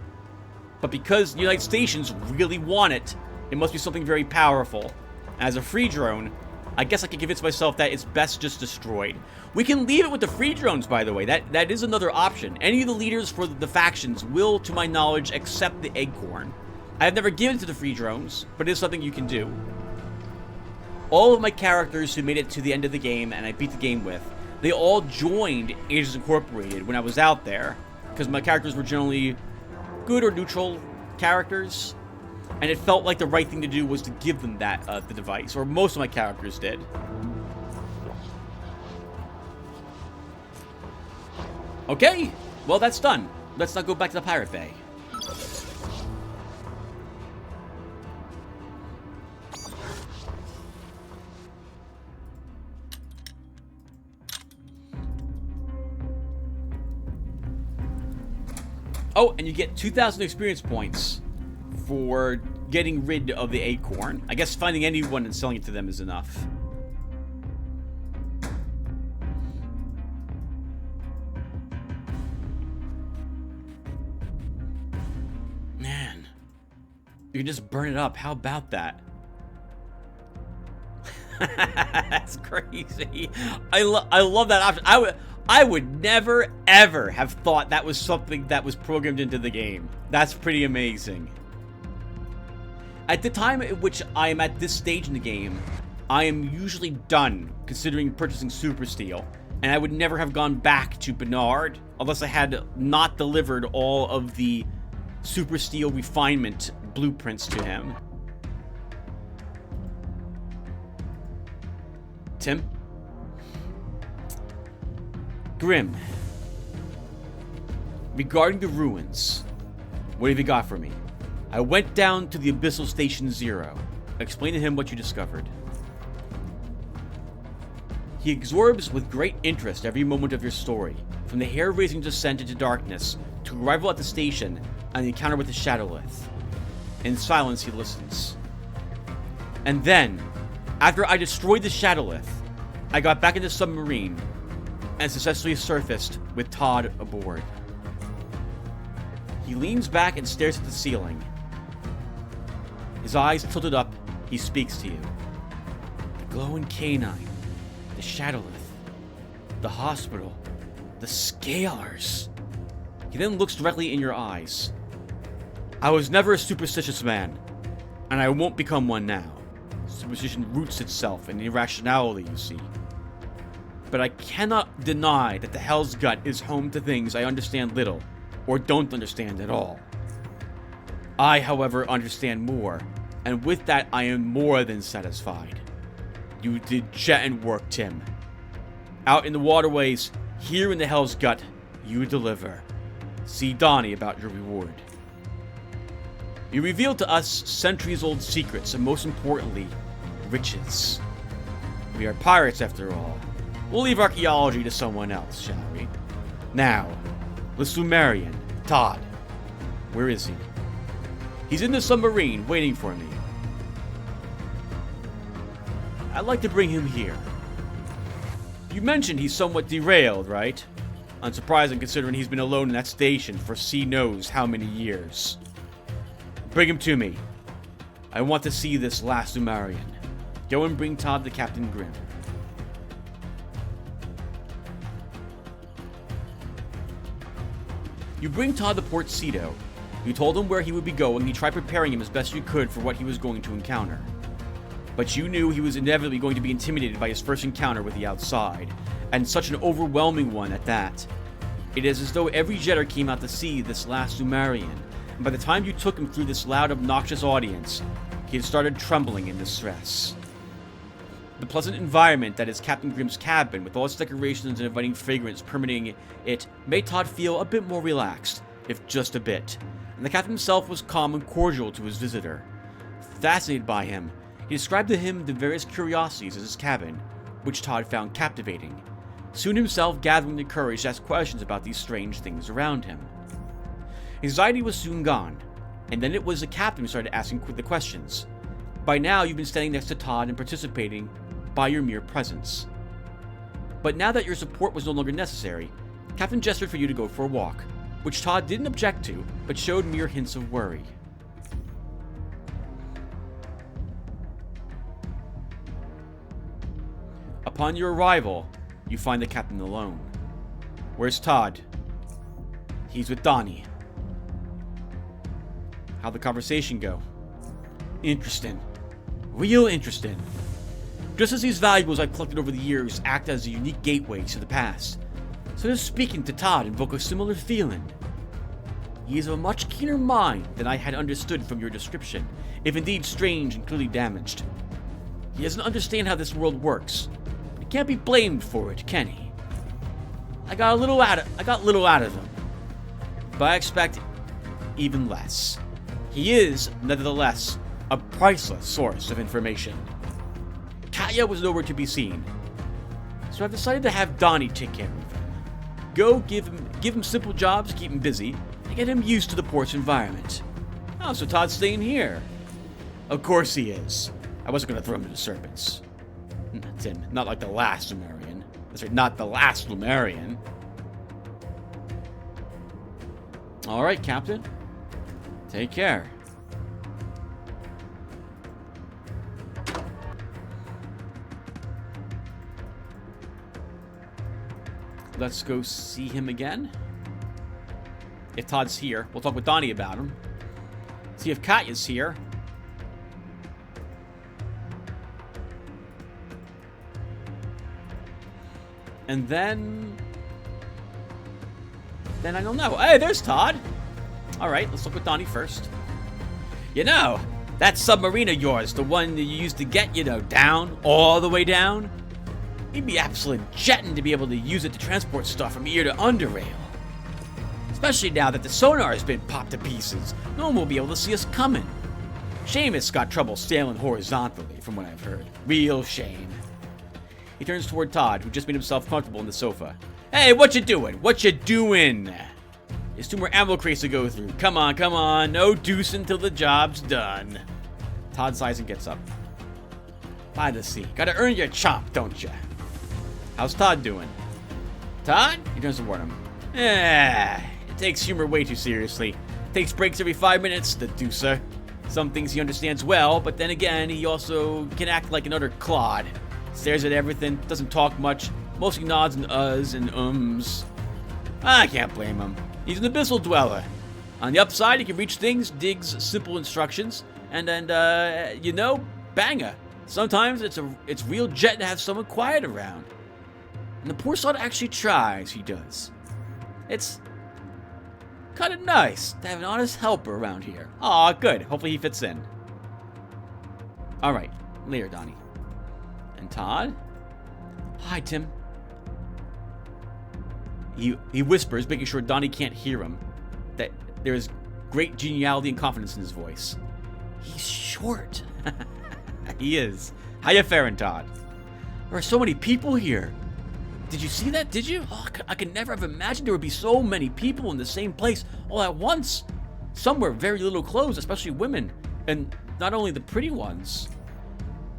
But because United Stations really want it, it must be something very powerful. As a free drone, I guess I can convince myself that it's best just destroyed. We can leave it with the free drones, by the way. That is another option. Any of the leaders for the factions will, to my knowledge, accept the AGoNE. I have never given it to the free drones, but it is something you can do. All of my characters who made it to the end of the game and I beat the game with, they all joined Agents Incorporated when I was out there, because my characters were generally good or neutral characters, and it felt like the right thing to do was to give them that the device, or most of my characters did. Okay, well that's done. Let's not go back to the Pirate Bay. Oh, and you get 2,000 experience points for getting rid of the ACoNR. I guess finding anyone and selling it to them is enough. Man, you can just burn it up. How about that? That's crazy. I love that option. I would never, ever have thought that was something that was programmed into the game. That's pretty amazing. At the time at which I am at this stage in the game, I am usually done considering purchasing Super Steel, and I would never have gone back to Bernard unless I had not delivered all of the Super Steel refinement blueprints to him. Tim? Grim, regarding the ruins, what have you got for me? I went down to the Abyssal Station Zero. Explain to him what you discovered. He absorbs with great interest every moment of your story, from the hair-raising descent into darkness, to arrival at the station, and the encounter with the Shadowlith. In silence, he listens. And then, after I destroyed the Shadowlith, I got back in the submarine, and successfully surfaced with Todd aboard. He leans back and stares at the ceiling. His eyes tilted up, he speaks to you. The glowing canine, the Shadowlith, the hospital, the Scalers. He then looks directly in your eyes. I was never a superstitious man, and I won't become one now. Superstition roots itself in irrationality, you see. But I cannot deny that the Hell's Gut is home to things I understand little, or don't understand at all. I, however, understand more, and with that I am more than satisfied. You did jet work, Tim. Out in the waterways, here in the Hell's Gut, you deliver. See Donnie about your reward. You revealed to us centuries-old secrets, and most importantly, riches. We are pirates, after all. We'll leave archaeology to someone else, shall we? Now, the Sumerian, Todd. Where is he? He's in the submarine, waiting for me. I'd like to bring him here. You mentioned he's somewhat derailed, right? Unsurprising considering he's been alone in that station for C knows how many years. Bring him to me. I want to see this last Sumerian. Go and bring Todd to Captain Grimm. You bring Todd to Port Cedo. You told him where he would be going, and you tried preparing him as best you could for what he was going to encounter. But you knew he was inevitably going to be intimidated by his first encounter with the outside, and such an overwhelming one at that. It is as though every jetter came out to see this last Sumerian, and by the time you took him through this loud, obnoxious audience, he had started trembling in distress. The pleasant environment that is Captain Grimm's cabin, with all its decorations and inviting fragrance permeating it, made Todd feel a bit more relaxed, if just a bit, and the captain himself was calm and cordial to his visitor. Fascinated by him, he described to him the various curiosities of his cabin, which Todd found captivating, soon himself gathering the courage to ask questions about these strange things around him. Anxiety was soon gone, and then it was the captain who started asking the questions. By now, you've been standing next to Todd and participating by your mere presence. But now that your support was no longer necessary, Captain gestured for you to go for a walk, which Todd didn't object to, but showed mere hints of worry. Upon your arrival, you find the captain alone. Where's Todd? He's with Donnie. How'd the conversation go? Interesting. Real interesting. Just as these valuables I've collected over the years act as a unique gateway to the past, so does speaking to Todd invoke a similar feeling. He is of a much keener mind than I had understood from your description, if indeed strange and clearly damaged. He doesn't understand how this world works, but he can't be blamed for it, can he? I got little out of him, but I expect even less. He is, nevertheless, a priceless source of information. Katya was nowhere to be seen, so I've decided to have Donnie take care of him. Go give him simple jobs, keep him busy, and get him used to the port's environment. Oh, so Todd's staying here. Of course he is. I wasn't going to throw him to the serpents. Tim, not like the last Lumerian. That's right, not the last Lumerian. Alright, Captain. Take care. Let's go see him again. If Todd's here, we'll talk with Donnie about him. See if Katya's here. And then I don't know. Hey, there's Todd. All right, let's look with Donnie first. You know, that submarine of yours, the one that you used to get, down, all the way down, he'd be absolute jetting to be able to use it to transport stuff from here to Underrail. Especially now that the sonar has been popped to pieces. No one will be able to see us coming. Shame it's got trouble sailing horizontally, from what I've heard. Real shame. He turns toward Todd, who just made himself comfortable on the sofa. Hey, what you doing? What you doing? There's 2 more ammo crates to go through. Come on. No deuce until the job's done. Todd sighs and gets up. By the sea. Gotta earn your chop, don't ya? How's Todd doing? Todd? He turns toward him. It takes humor way too seriously. Takes breaks every 5 minutes, the deucer. Some things he understands well, but then again, he also can act like an utter clod. Stares at everything, doesn't talk much, mostly nods and uhs and ums. I can't blame him. He's an abyssal dweller. On the upside, he can reach things, digs simple instructions, and banger. Sometimes it's real jet to have someone quiet around. And the poor sod actually tries, he does. It's kind of nice to have an honest helper around here. Aw, good. Hopefully he fits in. Alright, later, Donnie. And Todd? Hi, Tim. He whispers, making sure Donnie can't hear him, that there is great geniality and confidence in his voice. He's short. He is. How you faring, Todd? There are so many people here. Did you see that? Did you? Oh, I could never have imagined there would be so many people in the same place all at once. Some wear very little clothes, especially women, and not only the pretty ones.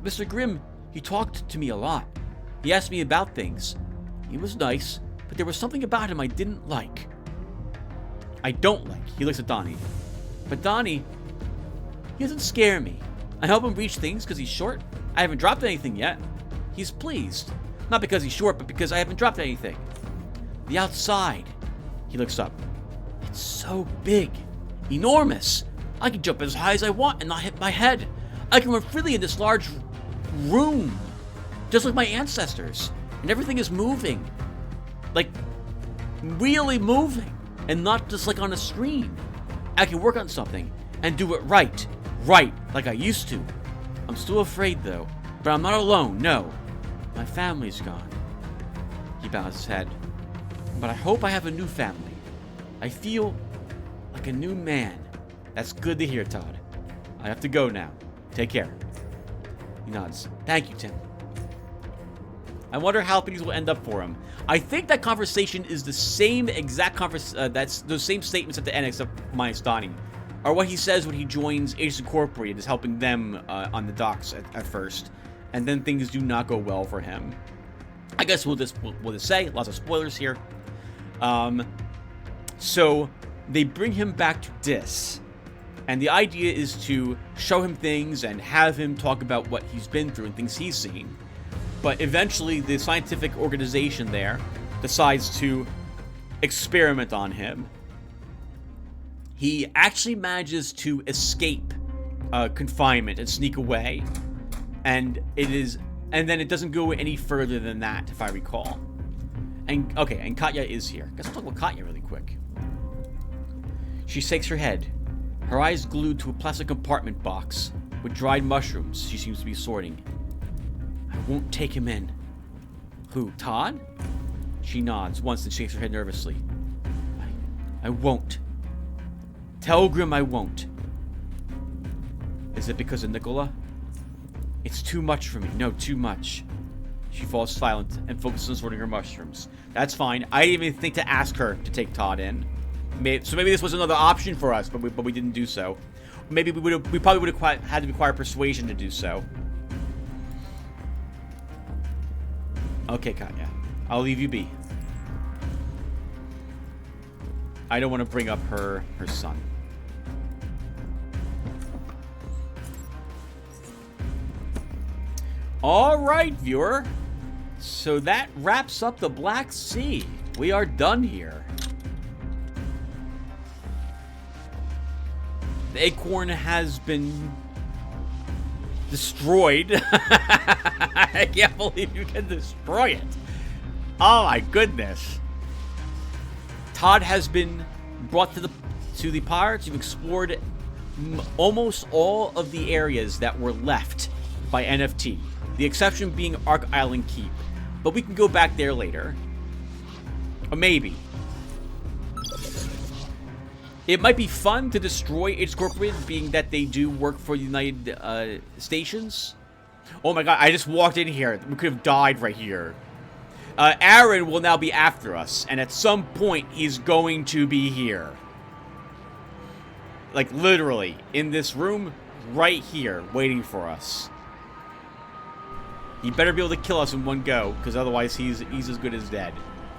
Mr. Grimm, he talked to me a lot. He asked me about things. He was nice, but there was something about him I didn't like. I don't like. He looks at Donnie. But Donnie, he doesn't scare me. I help him reach things because he's short. I haven't dropped anything yet. He's pleased. Not because he's short, but because I haven't dropped anything. The outside. He looks up. It's so big. Enormous. I can jump as high as I want and not hit my head. I can run freely in this large room, just like my ancestors, and everything is moving, like really moving, and not just like on a screen. I can work on something and do it right, like I used to. I'm still afraid though, but I'm not alone, no. My family's gone. He bows his head. But I hope I have a new family. I feel like a new man. That's good to hear, Todd. I have to go now. Take care. He nods. Thank you, Tim. I wonder how things will end up for him. I think that conversation is the same exact that's those same statements at the end, except minus Donnie, are what he says when he joins Agents Incorporated, is helping them on the docks at first, and then things do not go well for him. I guess we'll just say lots of spoilers here. So they bring him back to Dis, and the idea is to show him things and have him talk about what he's been through and things he's seen. But eventually the scientific organization there decides to experiment on him. He actually manages to escape confinement and sneak away, and then it doesn't go any further than that, if I recall. And Katya is here. Guess we'll talk about Katya really quick. She shakes her head, her eyes glued to a plastic compartment box with dried mushrooms she seems to be sorting. I won't take him in. Who, Todd? She nods once and shakes her head nervously. I won't. Tell Grim I won't. Is it because of Nicola? It's too much for me. No, too much. She falls silent and focuses on sorting her mushrooms. That's fine. I didn't even think to ask her to take Todd in. So maybe this was another option for us, but we didn't do so. Maybe we probably would have had to acquire persuasion to do so. Okay, Katya. I'll leave you be. I don't want to bring up her son. Alright, viewer. So that wraps up the Black Sea. We are done here. The ACoNR has been destroyed. I can't believe you can destroy it. Oh my goodness. Todd has been brought to the pirates. You've explored almost all of the areas that were left by NFT. The exception being Ark Island Keep. But we can go back there later. Or maybe. It might be fun to destroy Agents Incorporated, being that they do work for the United Stations. Oh my god, I just walked in here. We could have died right here. Aaron will now be after us, and at some point, he's going to be here. Like, literally, in this room, right here, waiting for us. He better be able to kill us in one go, because otherwise he's as good as dead.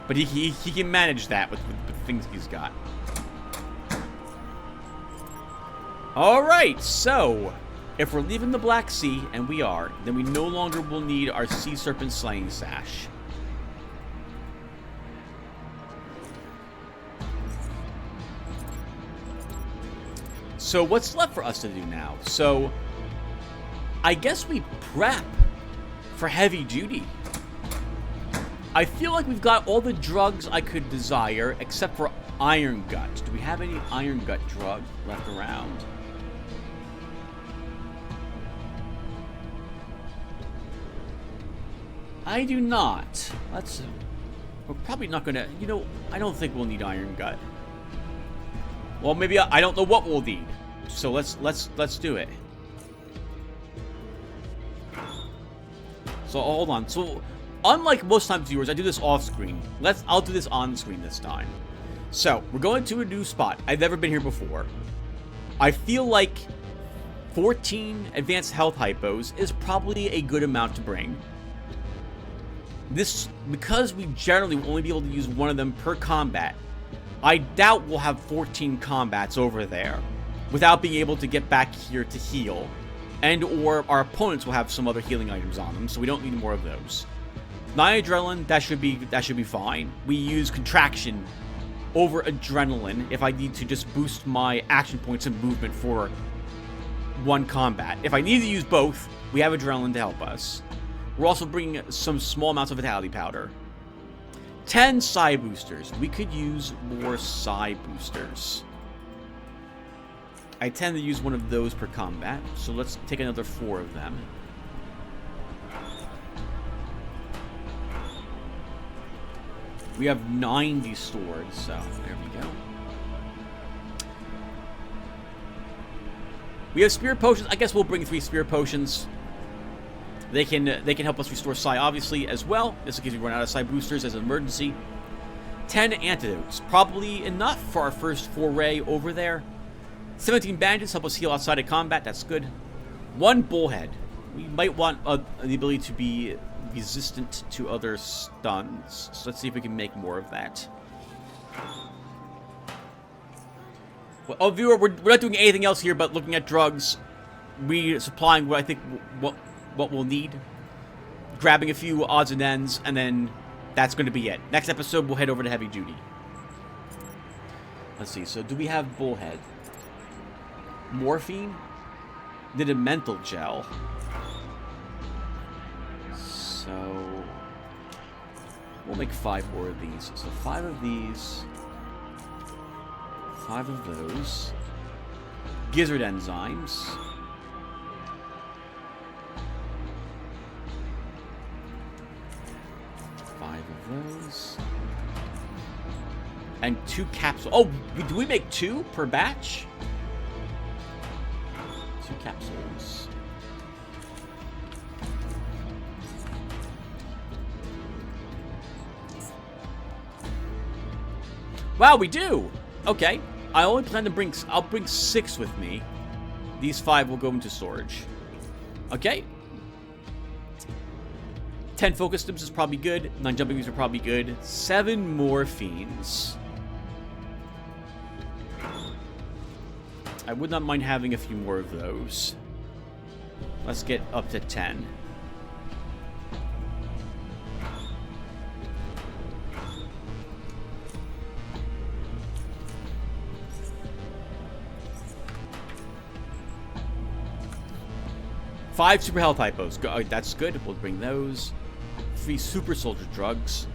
But he can manage that with the things he's got. Alright, so, if we're leaving the Black Sea, and we are, then we no longer will need our Sea Serpent Slaying Sash. So what's left for us to do now? So, I guess we prep for heavy duty. I feel like we've got all the drugs I could desire, except for Iron Gut. Do we have any Iron Gut drug left around? I do not. We're probably not gonna, I don't think we'll need Iron Gut. Well, maybe I don't know what we'll need. So let's do it. So hold on. So unlike most times, viewers, I do this off screen. I'll do this on screen this time. So we're going to a new spot. I've never been here before. I feel like 14 advanced health hypos is probably a good amount to bring. This, because we generally will only be able to use one of them per combat, I doubt we'll have 14 combats over there without being able to get back here to heal, and or our opponents will have some other healing items on them, so we don't need more of those. 9 adrenaline, that should be fine. We use contraction over adrenaline if I need to just boost my action points and movement for one combat. If I need to use both, we have adrenaline to help us. We're also bringing some small amounts of vitality powder. 10 psi boosters. We could use more psi boosters. I tend to use one of those per combat, so let's take another 4 of them. We have 90 stored, so there we go. We have spirit potions. I guess we'll bring 3 spirit potions. They can help us restore psi, obviously, as well. Just in case we run out of psi boosters as an emergency. 10 antidotes. Probably enough for our first foray over there. 17 bandages help us heal outside of combat. That's good. 1 bullhead. We might want the ability to be resistant to other stuns. So let's see if we can make more of that. Well, oh, viewer, we're not doing anything else here but looking at drugs. We supplying what I think what we'll need. Grabbing a few odds and ends, and then that's going to be it. Next episode, we'll head over to heavy duty. Let's see. So, do we have bullhead? Morphine? Did a mental gel. So, we'll make 5 more of these. So 5 of these. 5 of those. Gizzard enzymes. 5 of those. And 2 capsules. Oh, do we make 2 per batch? 2 capsules. Wow, we do! Okay. I only plan to bring... I'll bring 6 with me. These 5 will go into storage. Okay. 10 focus stimps is probably good. 9 jumping beams are probably good. 7 morphines. I would not mind having a few more of those. Let's get up to 10. Five super health hypos. Oh, that's good. We'll bring those. 3 super soldier drugs.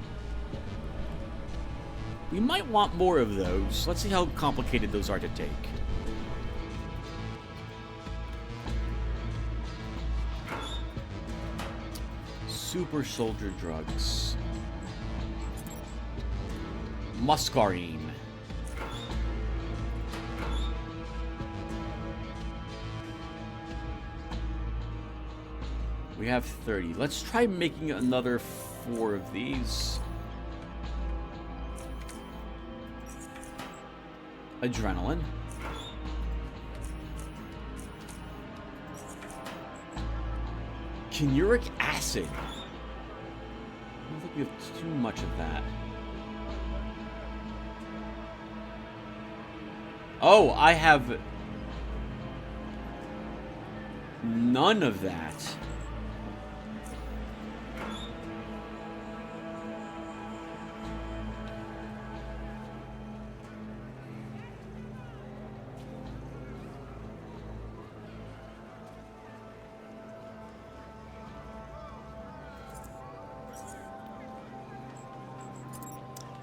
We might want more of those. Let's see how complicated those are to take. Super soldier drugs. Muscarine. We have 30. Let's try making another 4 of these. Adrenaline. Uric acid. I don't think we have too much of that. Oh, I have none of that.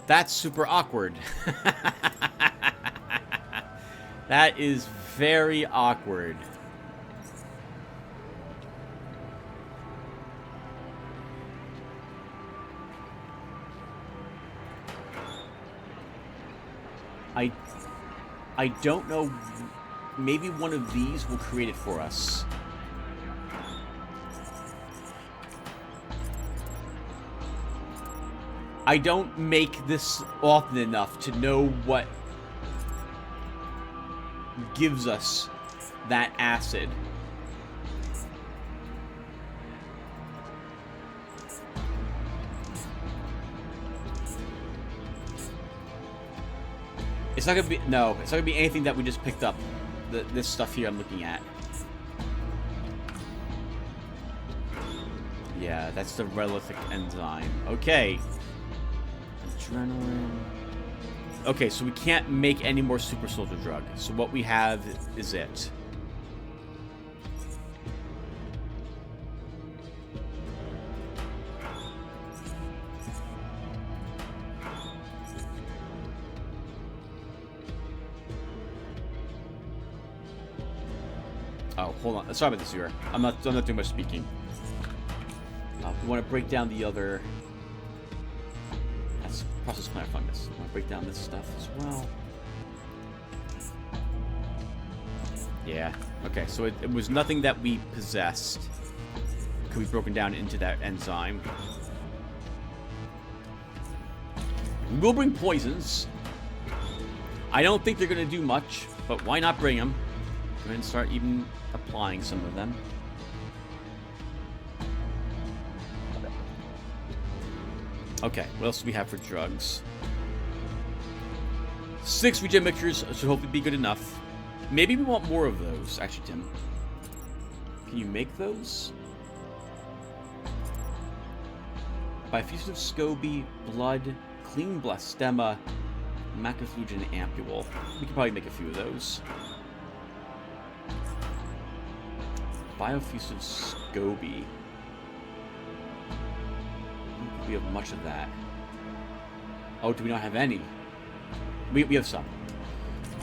That's super awkward. That is very awkward. I don't know. Maybe one of these will create it for us. I don't make this often enough to know what gives us that acid. It's not gonna be, no, it's not gonna be anything that we just picked up. This stuff here I'm looking at. Yeah, that's the relithic enzyme. Okay. Adrenaline. Okay, so we can't make any more super soldier drug. So what we have is it. Oh, hold on. Sorry about this, viewer. I'm not doing much speaking. We want to break down the other... That's process plant fungus. We want to break down this stuff as well. Yeah. Okay, so it was nothing that we possessed. Could be broken down into that enzyme. We will bring poisons. I don't think they're going to do much, but why not bring them? Go ahead and start even applying some of them. Okay, what else do we have for drugs? 6 regen mixtures should hopefully be good enough. Maybe we want more of those. Actually, Tim, can you make those? Bifusive SCOBY, blood, clean blastema, macrophagogen ampule. We could probably make a few of those. Biofusive SCOBY. I don't think we have much of that. Oh, do we not have any? We have some.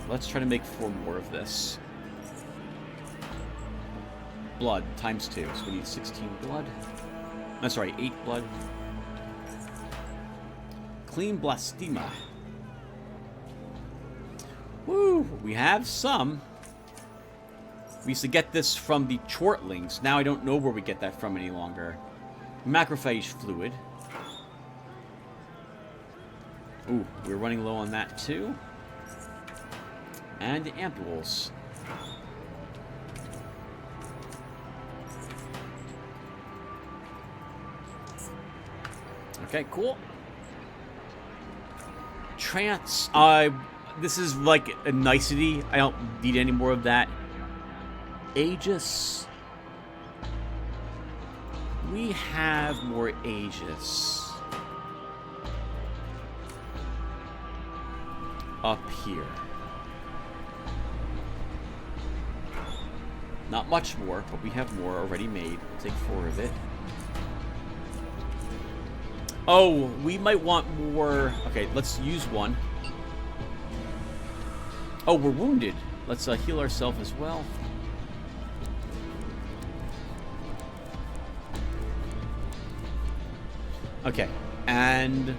Let's try to make 4 more of this. Blood times 2, so we need 16 blood. I'm sorry, 8 blood. Clean blastema. Woo! We have some. We used to get this from the chortlings. Now I don't know where we get that from any longer. Macrophage fluid. Ooh, we're running low on that too. And ampules. Okay, cool. Trance. This is like a nicety. I don't need any more of that. Aegis. We have more Aegis. Up here. Not much more, but we have more already made. We'll take 4 of it. Oh, we might want more. Okay, let's use 1. Oh, we're wounded. Let's heal ourselves as well. Okay, and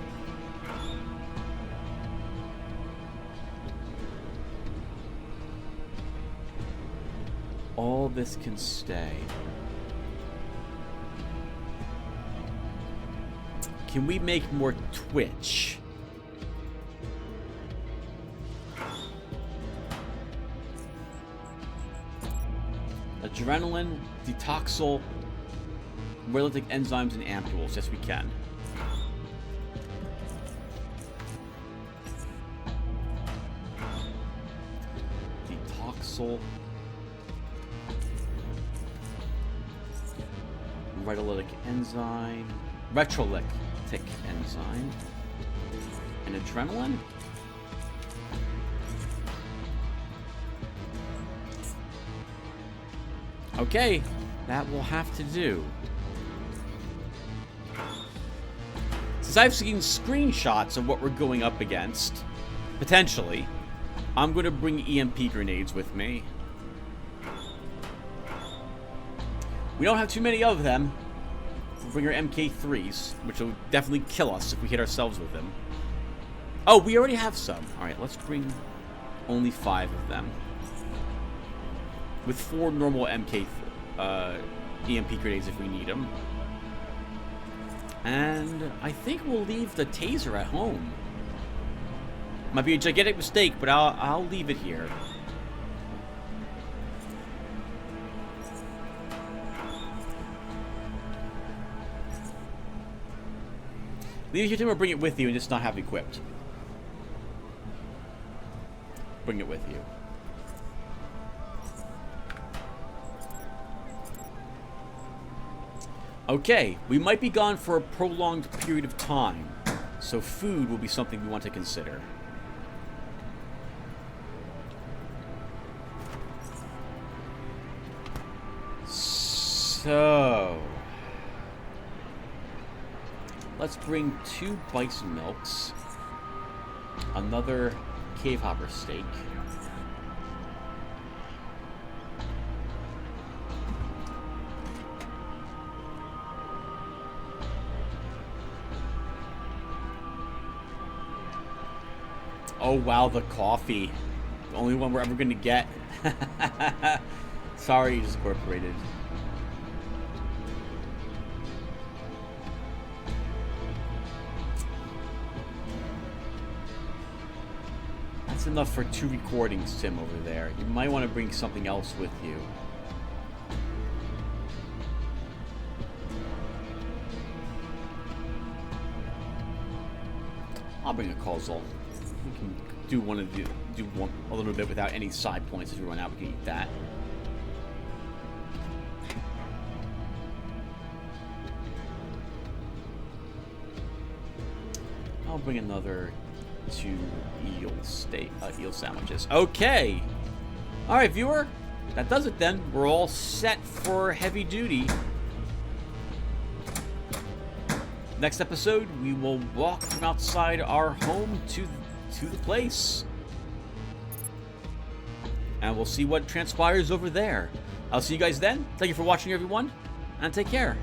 all this can stay. Can we make more Twitch? Adrenaline, detoxal, relatic enzymes, and ampules. Yes, we can. Detoxal. Retrolytic enzyme. Retrolytic enzyme. And adrenaline? Okay, that will have to do. Since I've seen screenshots of what we're going up against, potentially, I'm going to bring EMP grenades with me. We don't have too many of them. We'll bring our MK3s, which will definitely kill us if we hit ourselves with them. Oh, we already have some. Alright, let's bring only 5 of them. With 4 normal EMP grenades if we need them. And I think we'll leave the taser at home. Might be a gigantic mistake, but I'll leave it here. Leave it here, Tim, or bring it with you and just not have it equipped. Bring it with you. Okay, we might be gone for a prolonged period of time, so food will be something we want to consider. So, let's bring 2 bison milks, another cave hopper steak, Oh, wow, the coffee. The only one we're ever going to get. Sorry, Aegis Incorporated. That's enough for 2 recordings, Tim, over there. You might want to bring something else with you. I'll bring a causal. We can do one a little bit without any side points. If we run out, we can eat that. I'll bring another 2 eel sandwiches. Okay. All right, viewer. That does it then. We're all set for heavy duty. Next episode, we will walk from outside our home to the place. And we'll see what transpires over there. I'll see you guys then. Thank you for watching, everyone, and take care.